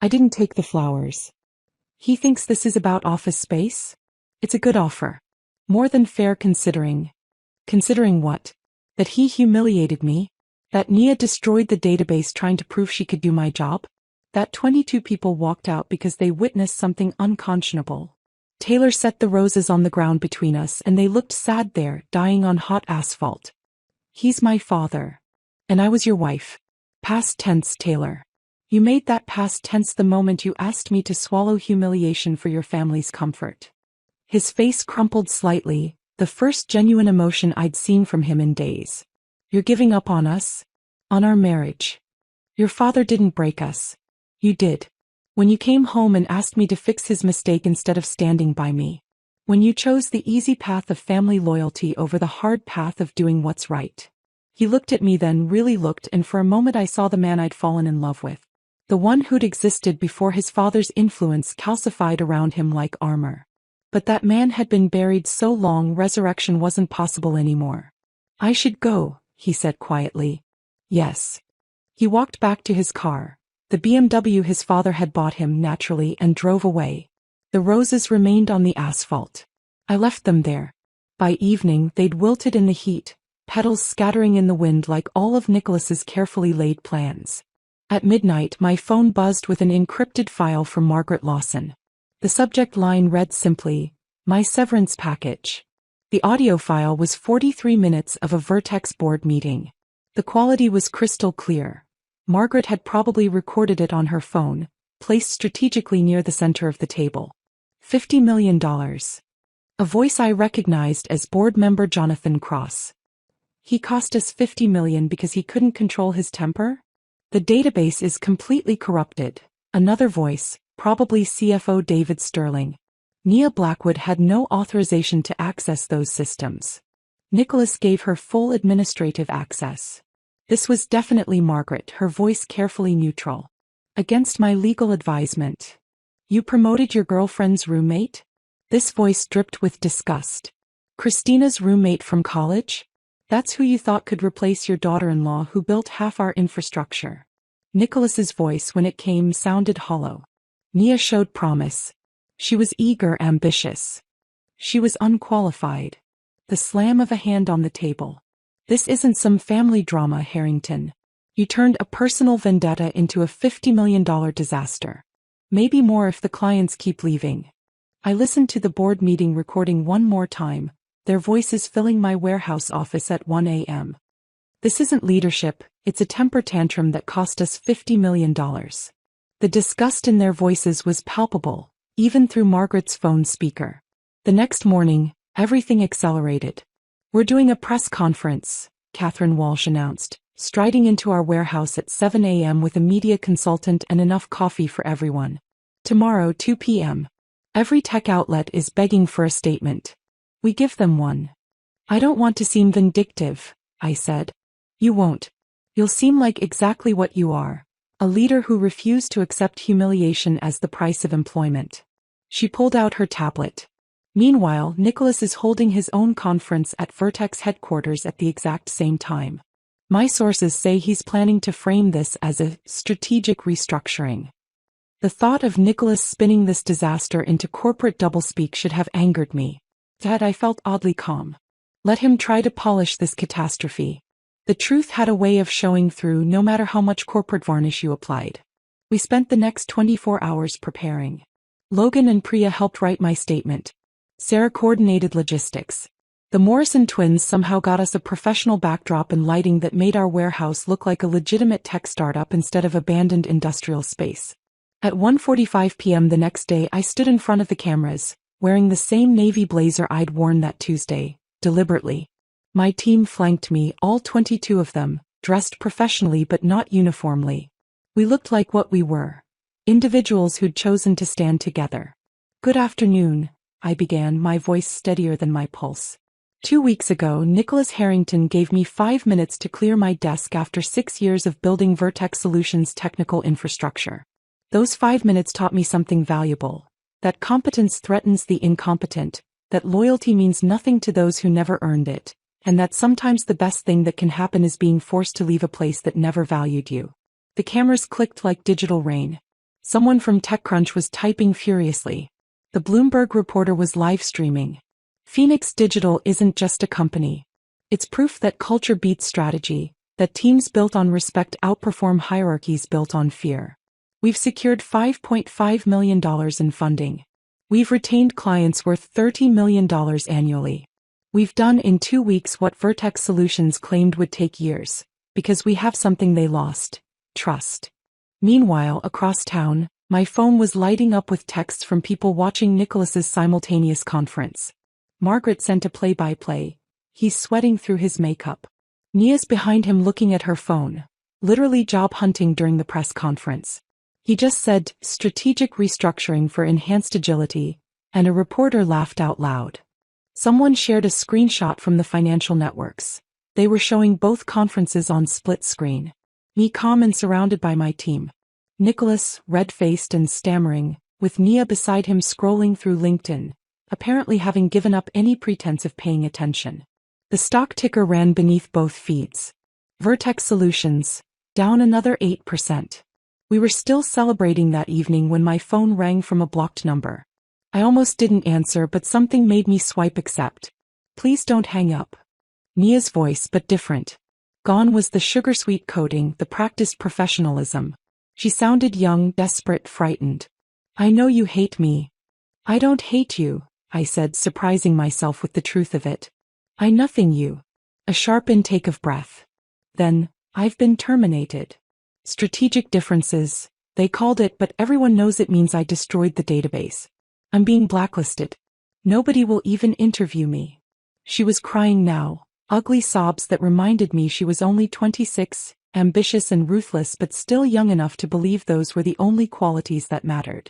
I didn't take the flowers. He thinks this is about office space? It's a good offer. More than fair considering. Considering what? That he humiliated me? That Nia destroyed the database trying to prove she could do my job? That 22 people walked out because they witnessed something unconscionable. Taylor set the roses on the ground between us and they looked sad there, dying on hot asphalt. He's my father. And I was your wife. Past tense, Taylor. You made that past tense the moment you asked me to swallow humiliation for your family's comfort. His face crumpled slightly, the first genuine emotion I'd seen from him in days. You're giving up on us? On our marriage? Your father didn't break us. You did. When you came home and asked me to fix his mistake instead of standing by me. When you chose the easy path of family loyalty over the hard path of doing what's right. He looked at me then, really looked, and for a moment I saw the man I'd fallen in love with. The one who'd existed before his father's influence calcified around him like armor. But that man had been buried so long resurrection wasn't possible anymore. I should go, he said quietly. Yes. He walked back to his car, the BMW his father had bought him, naturally, and drove away. The roses remained on the asphalt. I left them there. By evening they'd wilted in the heat, petals scattering in the wind like all of Nicholas's carefully laid plans. At midnight my phone buzzed with an encrypted file from Margaret Lawson. The subject line read simply, "My severance package." The audio file was 43 minutes of a Vertex board meeting. The quality was crystal clear. Margaret had probably recorded it on her phone, placed strategically near the center of the table. $50 million. A voice I recognized as board member Jonathan Cross. He cost us $50 million because he couldn't control his temper? The database is completely corrupted. Another voice, probably CFO David Sterling. Nia Blackwood had no authorization to access those systems. Nicholas gave her full administrative access. This was definitely Margaret, her voice carefully neutral. Against my legal advisement. You promoted your girlfriend's roommate? This voice dripped with disgust. Christina's roommate from college? That's who you thought could replace your daughter-in-law who built half our infrastructure. Nicholas's voice, when it came, sounded hollow. Nia showed promise. She was eager, ambitious. She was unqualified. The slam of a hand on the table. This isn't some family drama, Harrington. You turned a personal vendetta into a $50 million disaster. Maybe more if the clients keep leaving. I listened to the board meeting recording one more time, their voices filling my warehouse office at 1 a.m. This isn't leadership, it's a temper tantrum that cost us $50 million. The disgust in their voices was palpable, even through Margaret's phone speaker. The next morning, everything accelerated. We're doing a press conference, Catherine Walsh announced, striding into our warehouse at 7 a.m. with a media consultant and enough coffee for everyone. Tomorrow 2 p.m. Every tech outlet is begging for a statement. We give them one. I don't want to seem vindictive, I said. You won't. You'll seem like exactly what you are. A leader who refused to accept humiliation as the price of employment. She pulled out her tablet. Meanwhile, Nicholas is holding his own conference at Vertex headquarters at the exact same time. My sources say he's planning to frame this as a strategic restructuring. The thought of Nicholas spinning this disaster into corporate doublespeak should have angered me. Yet I felt oddly calm. Let him try to polish this catastrophe. The truth had a way of showing through no matter how much corporate varnish you applied. We spent the next 24 hours preparing. Logan and Priya helped write my statement. Sarah coordinated logistics. The Morrison twins somehow got us a professional backdrop and lighting that made our warehouse look like a legitimate tech startup instead of abandoned industrial space. At 1:45 p.m. the next day I stood in front of the cameras, wearing the same navy blazer I'd worn that Tuesday, deliberately. My team flanked me, all 22 of them, dressed professionally but not uniformly. We looked like what we were. Individuals who'd chosen to stand together. Good afternoon, I began, my voice steadier than my pulse. 2 weeks ago, Nicholas Harrington gave me 5 minutes to clear my desk after 6 years of building Vertex Solutions' technical infrastructure. Those 5 minutes taught me something valuable. That competence threatens the incompetent, that loyalty means nothing to those who never earned it, and that sometimes the best thing that can happen is being forced to leave a place that never valued you. The cameras clicked like digital rain. Someone from TechCrunch was typing furiously. The Bloomberg reporter was live streaming. Phoenix Digital isn't just a company. It's proof that culture beats strategy, that teams built on respect outperform hierarchies built on fear. We've secured $5.5 million in funding. We've retained clients worth $30 million annually. We've done in 2 weeks what Vertex Solutions claimed would take years, because we have something they lost: trust. Meanwhile, across town, my phone was lighting up with texts from people watching Nicholas's simultaneous conference. Margaret sent a play-by-play. He's sweating through his makeup. Nia's behind him looking at her phone, literally job hunting during the press conference. He just said, strategic restructuring for enhanced agility, and a reporter laughed out loud. Someone shared a screenshot from the financial networks. They were showing both conferences on split screen. Me calm and surrounded by my team. Nicholas, red-faced and stammering, with Nia beside him scrolling through LinkedIn, apparently having given up any pretense of paying attention. The stock ticker ran beneath both feeds. Vertex Solutions, down another 8%. We were still celebrating that evening when my phone rang from a blocked number. I almost didn't answer, but something made me swipe accept. Please don't hang up. Nia's voice, but different. Gone was the sugar-sweet coating, the practiced professionalism. She sounded young, desperate, frightened. I know you hate me. I don't hate you, I said, surprising myself with the truth of it. I nothing you. A sharp intake of breath. Then, I've been terminated. Strategic differences, they called it, but everyone knows it means I destroyed the database. I'm being blacklisted. Nobody will even interview me. She was crying now, ugly sobs that reminded me she was only 26, ambitious and ruthless but still young enough to believe those were the only qualities that mattered.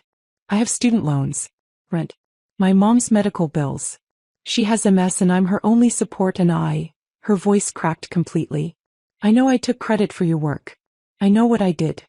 I have student loans, rent, my mom's medical bills. She has MS and I'm her only support and her voice cracked completely. I know I took credit for your work. I know what I did.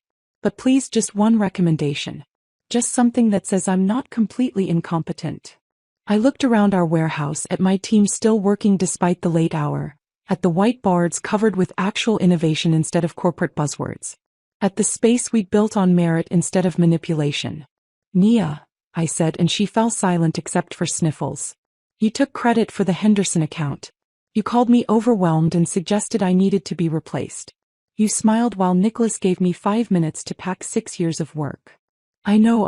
But please, just one recommendation. Just something that says I'm not completely incompetent. I looked around our warehouse at my team still working despite the late hour, at the whiteboards covered with actual innovation instead of corporate buzzwords, at the space we'd built on merit instead of manipulation. Nia, I said, and she fell silent except for sniffles. You took credit for the Henderson account. You called me overwhelmed and suggested I needed to be replaced. You smiled while Nicholas gave me 5 minutes to pack 6 years of work. I know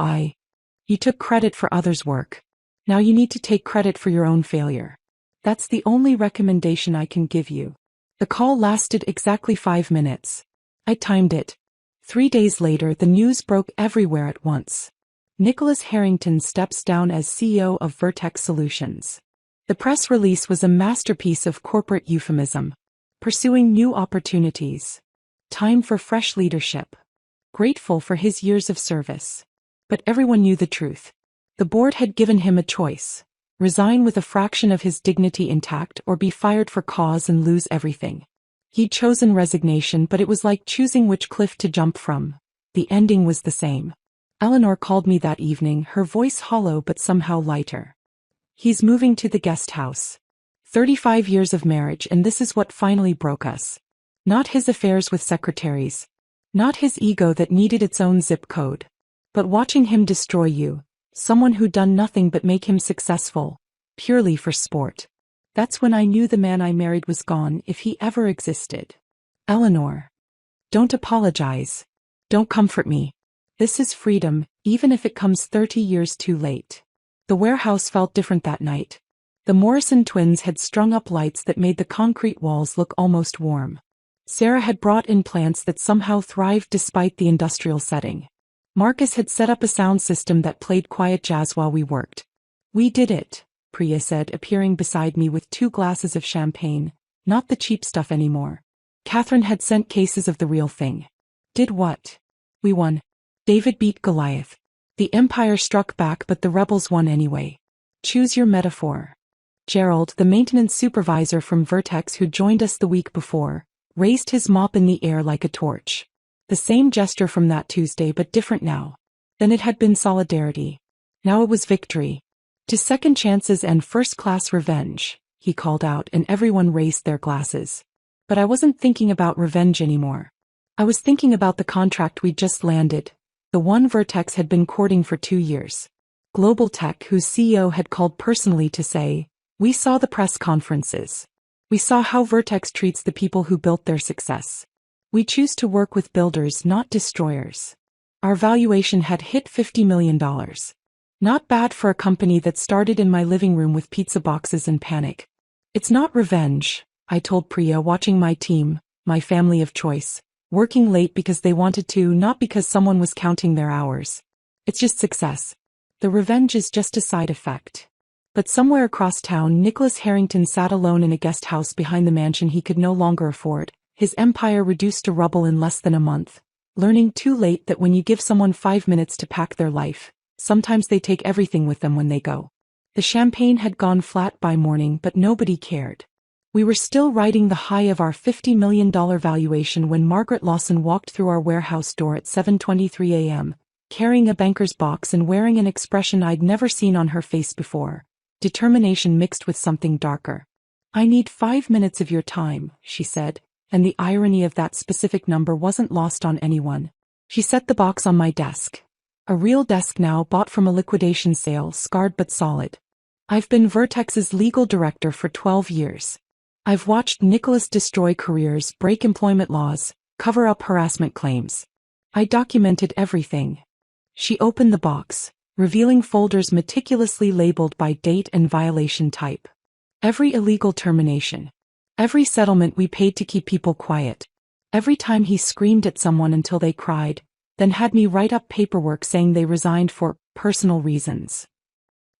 You took credit for others' work. Now you need to take credit for your own failure. That's the only recommendation I can give you. The call lasted exactly 5 minutes. I timed it. 3 days later, the news broke everywhere at once. Nicholas Harrington steps down as CEO of Vertex Solutions. The press release was a masterpiece of corporate euphemism. Pursuing new opportunities. Time for fresh leadership. Grateful for his years of service. But everyone knew the truth. The board had given him a choice: resign with a fraction of his dignity intact or be fired for cause and lose everything. He'd chosen resignation, but it was like choosing which cliff to jump from. The ending was the same. Eleanor called me that evening, her voice hollow but somehow lighter. He's moving to the guest house. 35 years of marriage, and this is what finally broke us. Not his affairs with secretaries. Not his ego that needed its own zip code. But watching him destroy you, someone who'd done nothing but make him successful, purely for sport. That's when I knew the man I married was gone, if he ever existed. Eleanor. Don't apologize. Don't comfort me. This is freedom, even if it comes 30 years too late. The warehouse felt different that night. The Morrison twins had strung up lights that made the concrete walls look almost warm. Sarah had brought in plants that somehow thrived despite the industrial setting. Marcus had set up a sound system that played quiet jazz while we worked. We did it, Priya said, appearing beside me with 2 glasses of champagne, not the cheap stuff anymore. Catherine had sent cases of the real thing. Did what? We won. David beat Goliath. The Empire struck back, but the rebels won anyway. Choose your metaphor. Gerald, the maintenance supervisor from Vertex who joined us the week before, raised his mop in the air like a torch. The same gesture from that Tuesday, but different now. Then it had been solidarity. Now it was victory. To second chances and first-class revenge, he called out, and everyone raised their glasses. But I wasn't thinking about revenge anymore. I was thinking about the contract we'd just landed, the one Vertex had been courting for 2 years. Global Tech, whose CEO had called personally to say, "We saw the press conferences. We saw how Vertex treats the people who built their success. We choose to work with builders, not destroyers." Our valuation had hit $50 million. Not bad for a company that started in my living room with pizza boxes and panic. It's not revenge, I told Priya, watching my team, my family of choice, working late because they wanted to, not because someone was counting their hours. It's just success. The revenge is just a side effect. But somewhere across town, Nicholas Harrington sat alone in a guest house behind the mansion he could no longer afford, his empire reduced to rubble in less than a month, learning too late that when you give someone 5 minutes to pack their life, sometimes they take everything with them when they go. The champagne had gone flat by morning, but nobody cared. We were still riding the high of our $50 million valuation when Margaret Lawson walked through our warehouse door at 7:23 a.m., carrying a banker's box and wearing an expression I'd never seen on her face before, determination mixed with something darker. "I need 5 minutes of your time," she said, and the irony of that specific number wasn't lost on anyone. She set the box on my desk. A real desk now, bought from a liquidation sale, scarred but solid. "I've been Vertex's legal director for 12 years. I've watched Nicholas destroy careers, break employment laws, cover up harassment claims. I documented everything." She opened the box, revealing folders meticulously labeled by date and violation type. Every illegal termination. Every settlement we paid to keep people quiet. Every time he screamed at someone until they cried, then had me write up paperwork saying they resigned for personal reasons.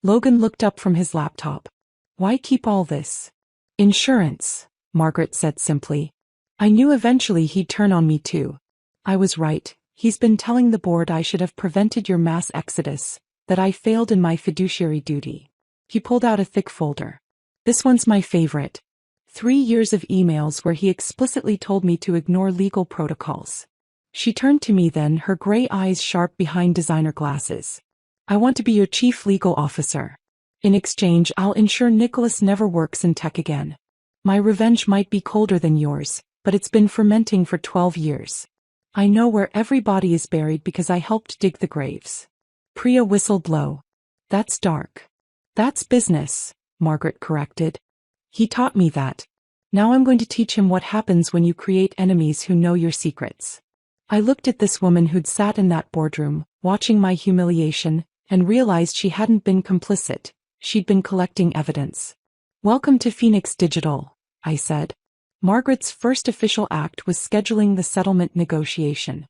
Logan looked up from his laptop. "Why keep all this?" "Insurance," Margaret said simply. I knew eventually he'd turn on me too. I was right. He's been telling the board I should have prevented your mass exodus, that I failed in my fiduciary duty. He pulled out a thick folder. "This one's my favorite. 3 years of emails where he explicitly told me to ignore legal protocols." She turned to me then, her gray eyes sharp behind designer glasses. "I want to be your chief legal officer. In exchange, I'll ensure Nicholas never works in tech again. My revenge might be colder than yours, but it's been fermenting for 12 years. I know where every body is buried because I helped dig the graves." Priya whistled low. "That's dark." "That's business," Margaret corrected. "He taught me that. Now I'm going to teach him what happens when you create enemies who know your secrets." I looked at this woman who'd sat in that boardroom, watching my humiliation, and realized she hadn't been complicit. She'd been collecting evidence. "Welcome to Phoenix Digital," I said. Margaret's first official act was scheduling the settlement negotiation.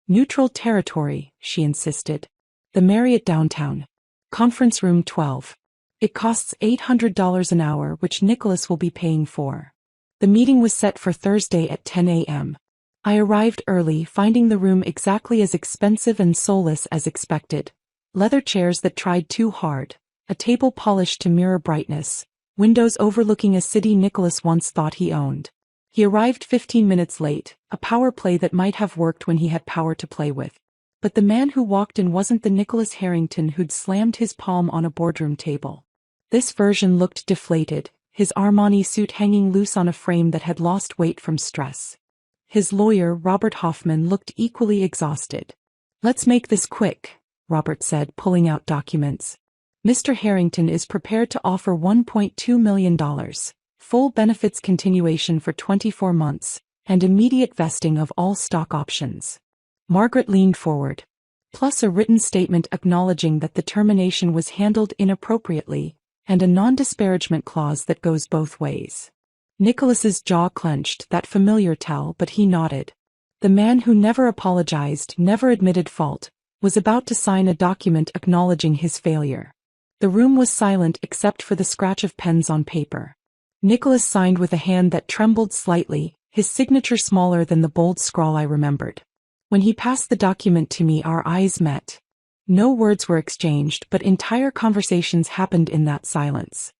"Neutral territory," she insisted. "The Marriott downtown. Conference room 12. It costs $800 an hour, which Nicholas will be paying for." The meeting was set for Thursday at 10 a.m. I arrived early, finding the room exactly as expensive and soulless as expected. Leather chairs that tried too hard, a table polished to mirror brightness, windows overlooking a city Nicholas once thought he owned. He arrived 15 minutes late, a power play that might have worked when he had power to play with. But the man who walked in wasn't the Nicholas Harrington who'd slammed his palm on a boardroom table. This version looked deflated, his Armani suit hanging loose on a frame that had lost weight from stress. His lawyer, Robert Hoffman, looked equally exhausted. "Let's make this quick," Robert said, pulling out documents. "Mr. Harrington is prepared to offer $1.2 million, full benefits continuation for 24 months, and immediate vesting of all stock options." Margaret leaned forward. "Plus a written statement acknowledging that the termination was handled inappropriately, and a non-disparagement clause that goes both ways." Nicholas's jaw clenched, that familiar tell, but he nodded. The man who never apologized, never admitted fault, was about to sign a document acknowledging his failure. The room was silent except for the scratch of pens on paper. Nicholas signed with a hand that trembled slightly, his signature smaller than the bold scrawl I remembered. When he passed the document to me, our eyes met. No words were exchanged, but entire conversations happened in that silence.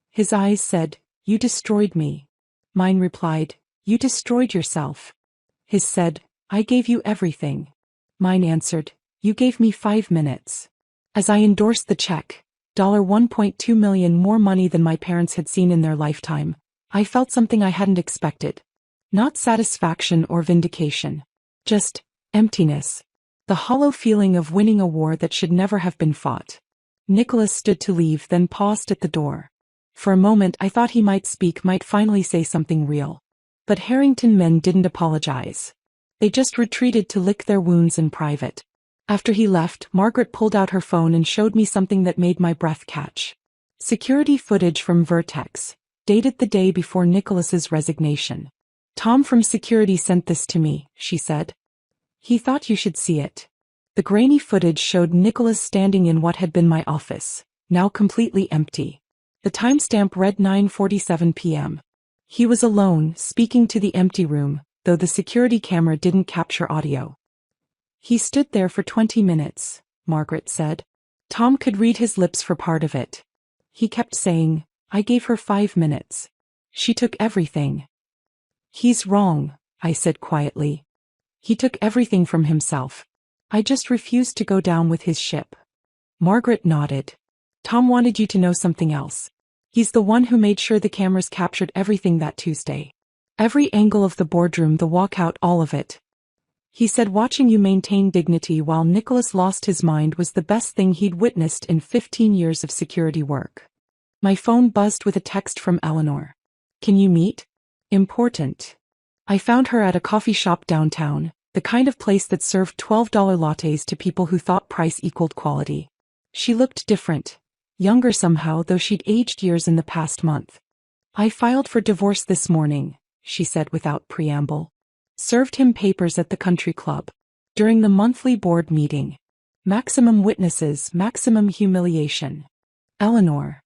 His eyes said, "You destroyed me." Mine replied, "You destroyed yourself." His said, "I gave you everything." Mine answered, "You gave me 5 minutes." As I endorsed the check, $1.2 million, more money than my parents had seen in their lifetime, I felt something I hadn't expected. Not satisfaction or vindication. Just emptiness. The hollow feeling of winning a war that should never have been fought. Nicholas stood to leave, then paused at the door. For a moment I thought he might speak, might finally say something real. But Harrington men didn't apologize. They just retreated to lick their wounds in private. After he left, Margaret pulled out her phone and showed me something that made my breath catch. Security footage from Vertex, dated the day before Nicholas's resignation. "Tom from security sent this to me," she said. "He thought you should see it." The grainy footage showed Nicholas standing in what had been my office, now completely empty. The timestamp read 9:47 p.m. He was alone, speaking to the empty room, though the security camera didn't capture audio. "He stood there for 20 minutes, Margaret said. Tom could read his lips for part of it. He kept saying, 'I gave her 5 minutes. She took everything.'" "He's wrong," I said quietly. "He took everything from himself. I just refused to go down with his ship." Margaret nodded. "Tom wanted you to know something else. He's the one who made sure the cameras captured everything that Tuesday. Every angle of the boardroom, the walkout, all of it. He said watching you maintain dignity while Nicholas lost his mind was the best thing he'd witnessed in 15 years of security work." My phone buzzed with a text from Eleanor. "Can you meet? Important." I found her at a coffee shop downtown, the kind of place that served $12 lattes to people who thought price equaled quality. She looked different. Younger somehow, though she'd aged years in the past month. "I filed for divorce this morning," she said without preamble. "Served him papers at the country club. During the monthly board meeting. Maximum witnesses, maximum humiliation. Eleanor.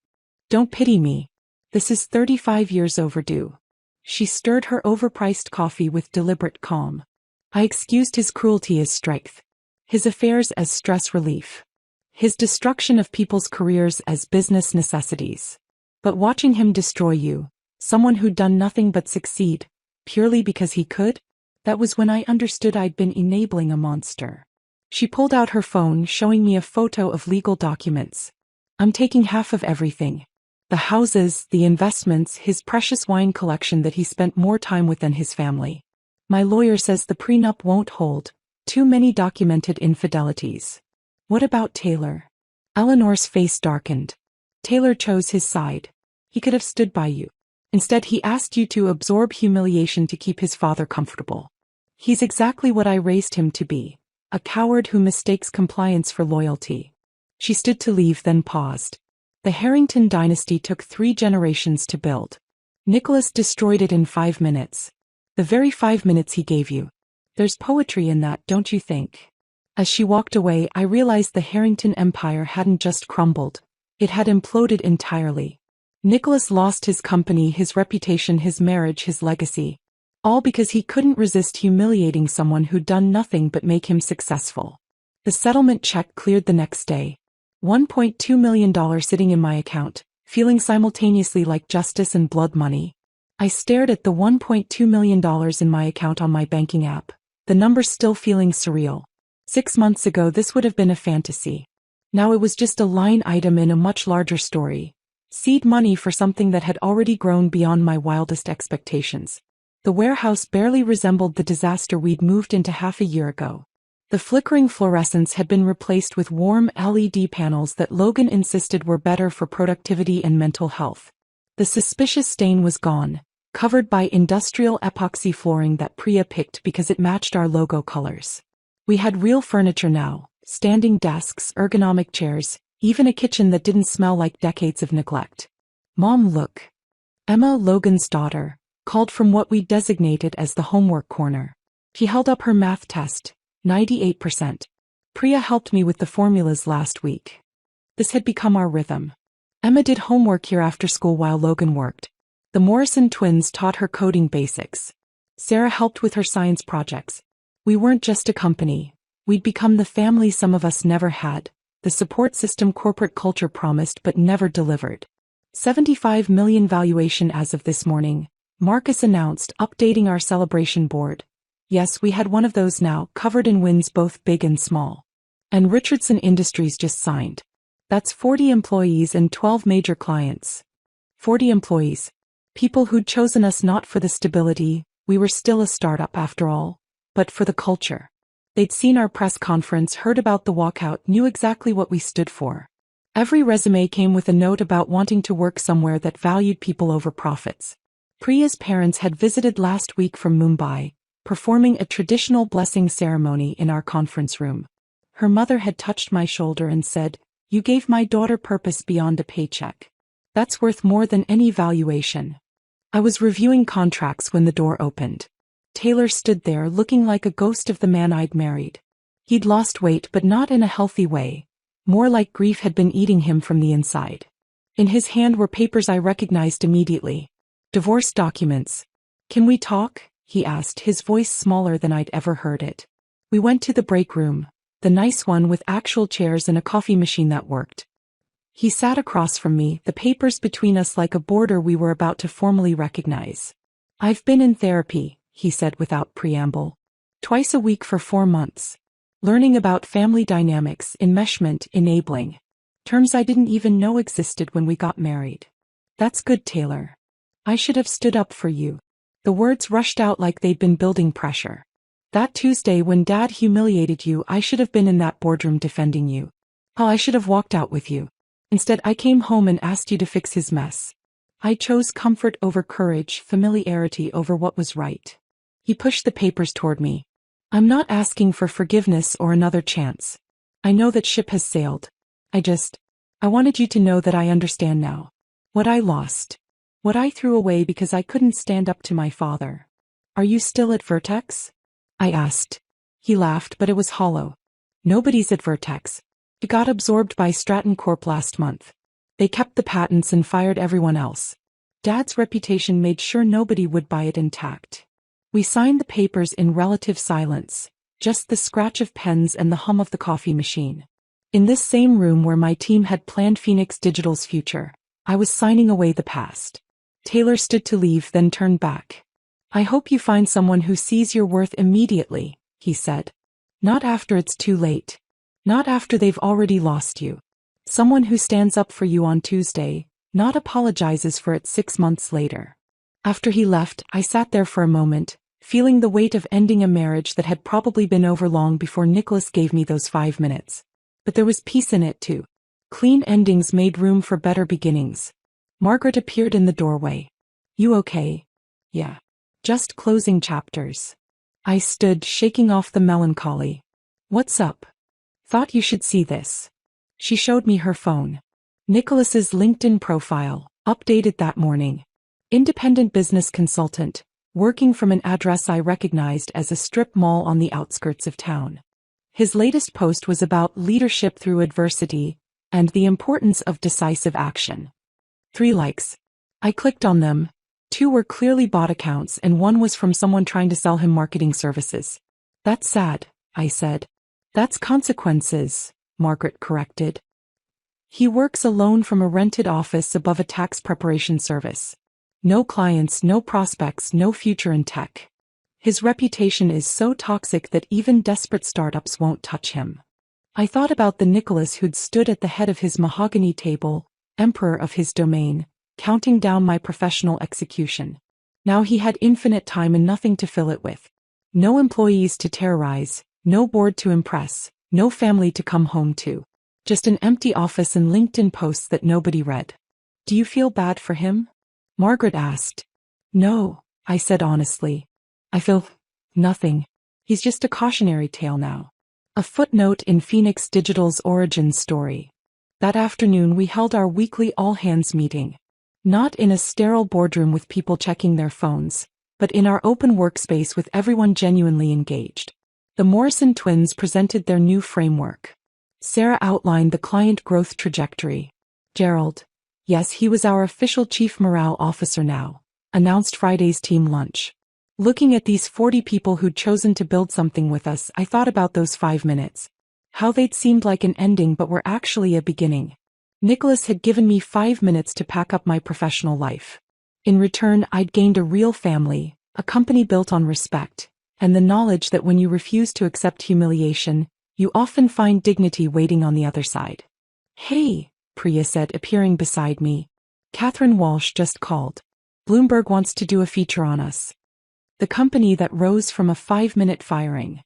Don't pity me. This is 35 years overdue." She stirred her overpriced coffee with deliberate calm. I excused his cruelty as strength. His affairs as stress relief. His destruction of people's careers as business necessities. But watching him destroy you, someone who'd done nothing but succeed, purely because he could, that was when I understood I'd been enabling a monster. She pulled out her phone, showing me a photo of legal documents. "I'm taking half of everything. The houses, the investments, his precious wine collection that he spent more time with than his family. My lawyer says the prenup won't hold. Too many documented infidelities." "What about Taylor?" Eleanor's face darkened. "Taylor chose his side. He could have stood by you. Instead, he asked you to absorb humiliation to keep his father comfortable. He's exactly what I raised him to be, a coward who mistakes compliance for loyalty." She stood to leave, then paused. "The Harrington dynasty took 3 generations to build. Nicholas destroyed it in 5 minutes. The very 5 minutes he gave you. There's poetry in that, don't you think?" As she walked away, I realized the Harrington empire hadn't just crumbled. It had imploded entirely. Nicholas lost his company, his reputation, his marriage, his legacy. All because he couldn't resist humiliating someone who'd done nothing but make him successful. The settlement check cleared the next day. $1.2 million sitting in my account, feeling simultaneously like justice and blood money. I stared at the $1.2 million in my account on my banking app, the number still feeling surreal. 6 months ago this would have been a fantasy. Now it was just a line item in a much larger story. Seed money for something that had already grown beyond my wildest expectations. The warehouse barely resembled the disaster we'd moved into half a year ago. The flickering fluorescence had been replaced with warm LED panels that Logan insisted were better for productivity and mental health. The suspicious stain was gone, covered by industrial epoxy flooring that Priya picked because it matched our logo colors. We had real furniture now, standing desks, ergonomic chairs, even a kitchen that didn't smell like decades of neglect. Mom, look. Emma, Logan's daughter, called from what we designated as the homework corner. She held up her math test, 98%. Priya helped me with the formulas last week. This had become our rhythm. Emma did homework here after school while Logan worked. The Morrison twins taught her coding basics. Sarah helped with her science projects. We weren't just a company. We'd become the family some of us never had, the support system corporate culture promised but never delivered. $75 million valuation as of this morning, Marcus announced, updating our celebration board. Yes, we had one of those now, covered in wins both big and small. And Richardson Industries just signed. That's 40 employees and 12 major clients. 40 employees. People who'd chosen us not for the stability, we were still a startup after all, but for the culture. They'd seen our press conference, heard about the walkout, knew exactly what we stood for. Every resume came with a note about wanting to work somewhere that valued people over profits. Priya's parents had visited last week from Mumbai, performing a traditional blessing ceremony in our conference room. Her mother had touched my shoulder and said, "You gave my daughter purpose beyond a paycheck. That's worth more than any valuation." I was reviewing contracts when the door opened. Taylor stood there looking like a ghost of the man I'd married. He'd lost weight but not in a healthy way, more like grief had been eating him from the inside. In his hand were papers I recognized immediately. Divorce documents. "Can we talk?" he asked, his voice smaller than I'd ever heard it. We went to the break room, the nice one with actual chairs and a coffee machine that worked. He sat across from me, the papers between us like a border we were about to formally recognize. "I've been in therapy," he said without preamble. "Twice a week for 4 months. Learning about family dynamics, enmeshment, enabling. Terms I didn't even know existed when we got married." "That's good, Taylor. I should have stood up for you." The words rushed out like they'd been building pressure. "That Tuesday when Dad humiliated you, I should have been in that boardroom defending you. Oh, I should have walked out with you. Instead, I came home and asked you to fix his mess. I chose comfort over courage, familiarity over what was right." He pushed the papers toward me. "I'm not asking for forgiveness or another chance. I know that ship has sailed. I wanted you to know that I understand now. What I lost. What I threw away because I couldn't stand up to my father." "Are you still at Vertex?" I asked. He laughed, but it was hollow. "Nobody's at Vertex. It got absorbed by Stratton Corp last month. They kept the patents and fired everyone else. Dad's reputation made sure nobody would buy it intact." We signed the papers in relative silence, just the scratch of pens and the hum of the coffee machine. In this same room where my team had planned Phoenix Digital's future, I was signing away the past. Taylor stood to leave, then turned back. "I hope you find someone who sees your worth immediately," he said. "Not after it's too late. Not after they've already lost you. Someone who stands up for you on Tuesday, not apologizes for it 6 months later." After he left, I sat there for a moment, feeling the weight of ending a marriage that had probably been over long before Nicholas gave me those 5 minutes. But there was peace in it too. Clean endings made room for better beginnings. Margaret appeared in the doorway. "You okay?" "Yeah. Just closing chapters." I stood, shaking off the melancholy. "What's up?" "Thought you should see this." She showed me her phone. Nicholas's LinkedIn profile, updated that morning. Independent business consultant, working from an address I recognized as a strip mall on the outskirts of town. His latest post was about leadership through adversity and the importance of decisive action. 3 likes. I clicked on them. 2 were clearly bot accounts and 1 was from someone trying to sell him marketing services. "That's sad," I said. "That's consequences," Margaret corrected. He works alone from a rented office above a tax preparation service. No clients, no prospects, no future in tech. His reputation is so toxic that even desperate startups won't touch him. I thought about the Nicholas who'd stood at the head of his mahogany table, emperor of his domain, counting down my professional execution. Now he had infinite time and nothing to fill it with. No employees to terrorize, no board to impress, no family to come home to. Just an empty office and LinkedIn posts that nobody read. Do you feel bad for him? Margaret asked. No, I said honestly. I feel nothing. He's just a cautionary tale now. A footnote in Phoenix Digital's origin story. That afternoon we held our weekly all-hands meeting. Not in a sterile boardroom with people checking their phones, but in our open workspace with everyone genuinely engaged. The Morrison twins presented their new framework. Sarah outlined the client growth trajectory. Gerald, yes, he was our official chief morale officer now, announced Friday's team lunch. Looking at these 40 people who'd chosen to build something with us, I thought about those 5 minutes. How they'd seemed like an ending but were actually a beginning. Nicholas had given me 5 minutes to pack up my professional life. In return, I'd gained a real family, a company built on respect, and the knowledge that when you refuse to accept humiliation, you often find dignity waiting on the other side. Hey, Priya said, appearing beside me. Catherine Walsh just called. Bloomberg wants to do a feature on us. The company that rose from a 5-minute firing.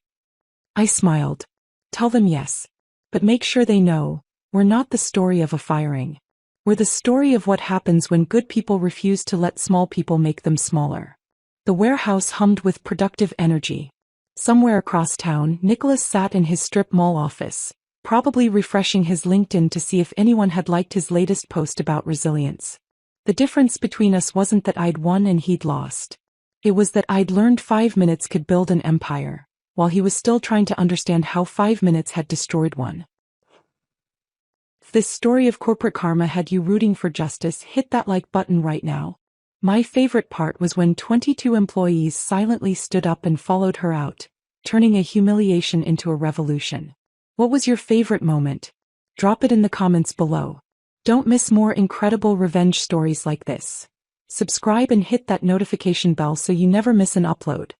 I smiled. Tell them yes. But make sure they know, we're not the story of a firing. We're the story of what happens when good people refuse to let small people make them smaller. The warehouse hummed with productive energy. Somewhere across town, Nicholas sat in his strip mall office, probably refreshing his LinkedIn to see if anyone had liked his latest post about resilience. The difference between us wasn't that I'd won and he'd lost. It was that I'd learned 5 minutes could build an empire, while he was still trying to understand how 5 minutes had destroyed one. If this story of corporate karma had you rooting for justice, hit that like button right now. My favorite part was when 22 employees silently stood up and followed her out, turning a humiliation into a revolution. What was your favorite moment? Drop it in the comments below. Don't miss more incredible revenge stories like this. Subscribe and hit that notification bell so you never miss an upload.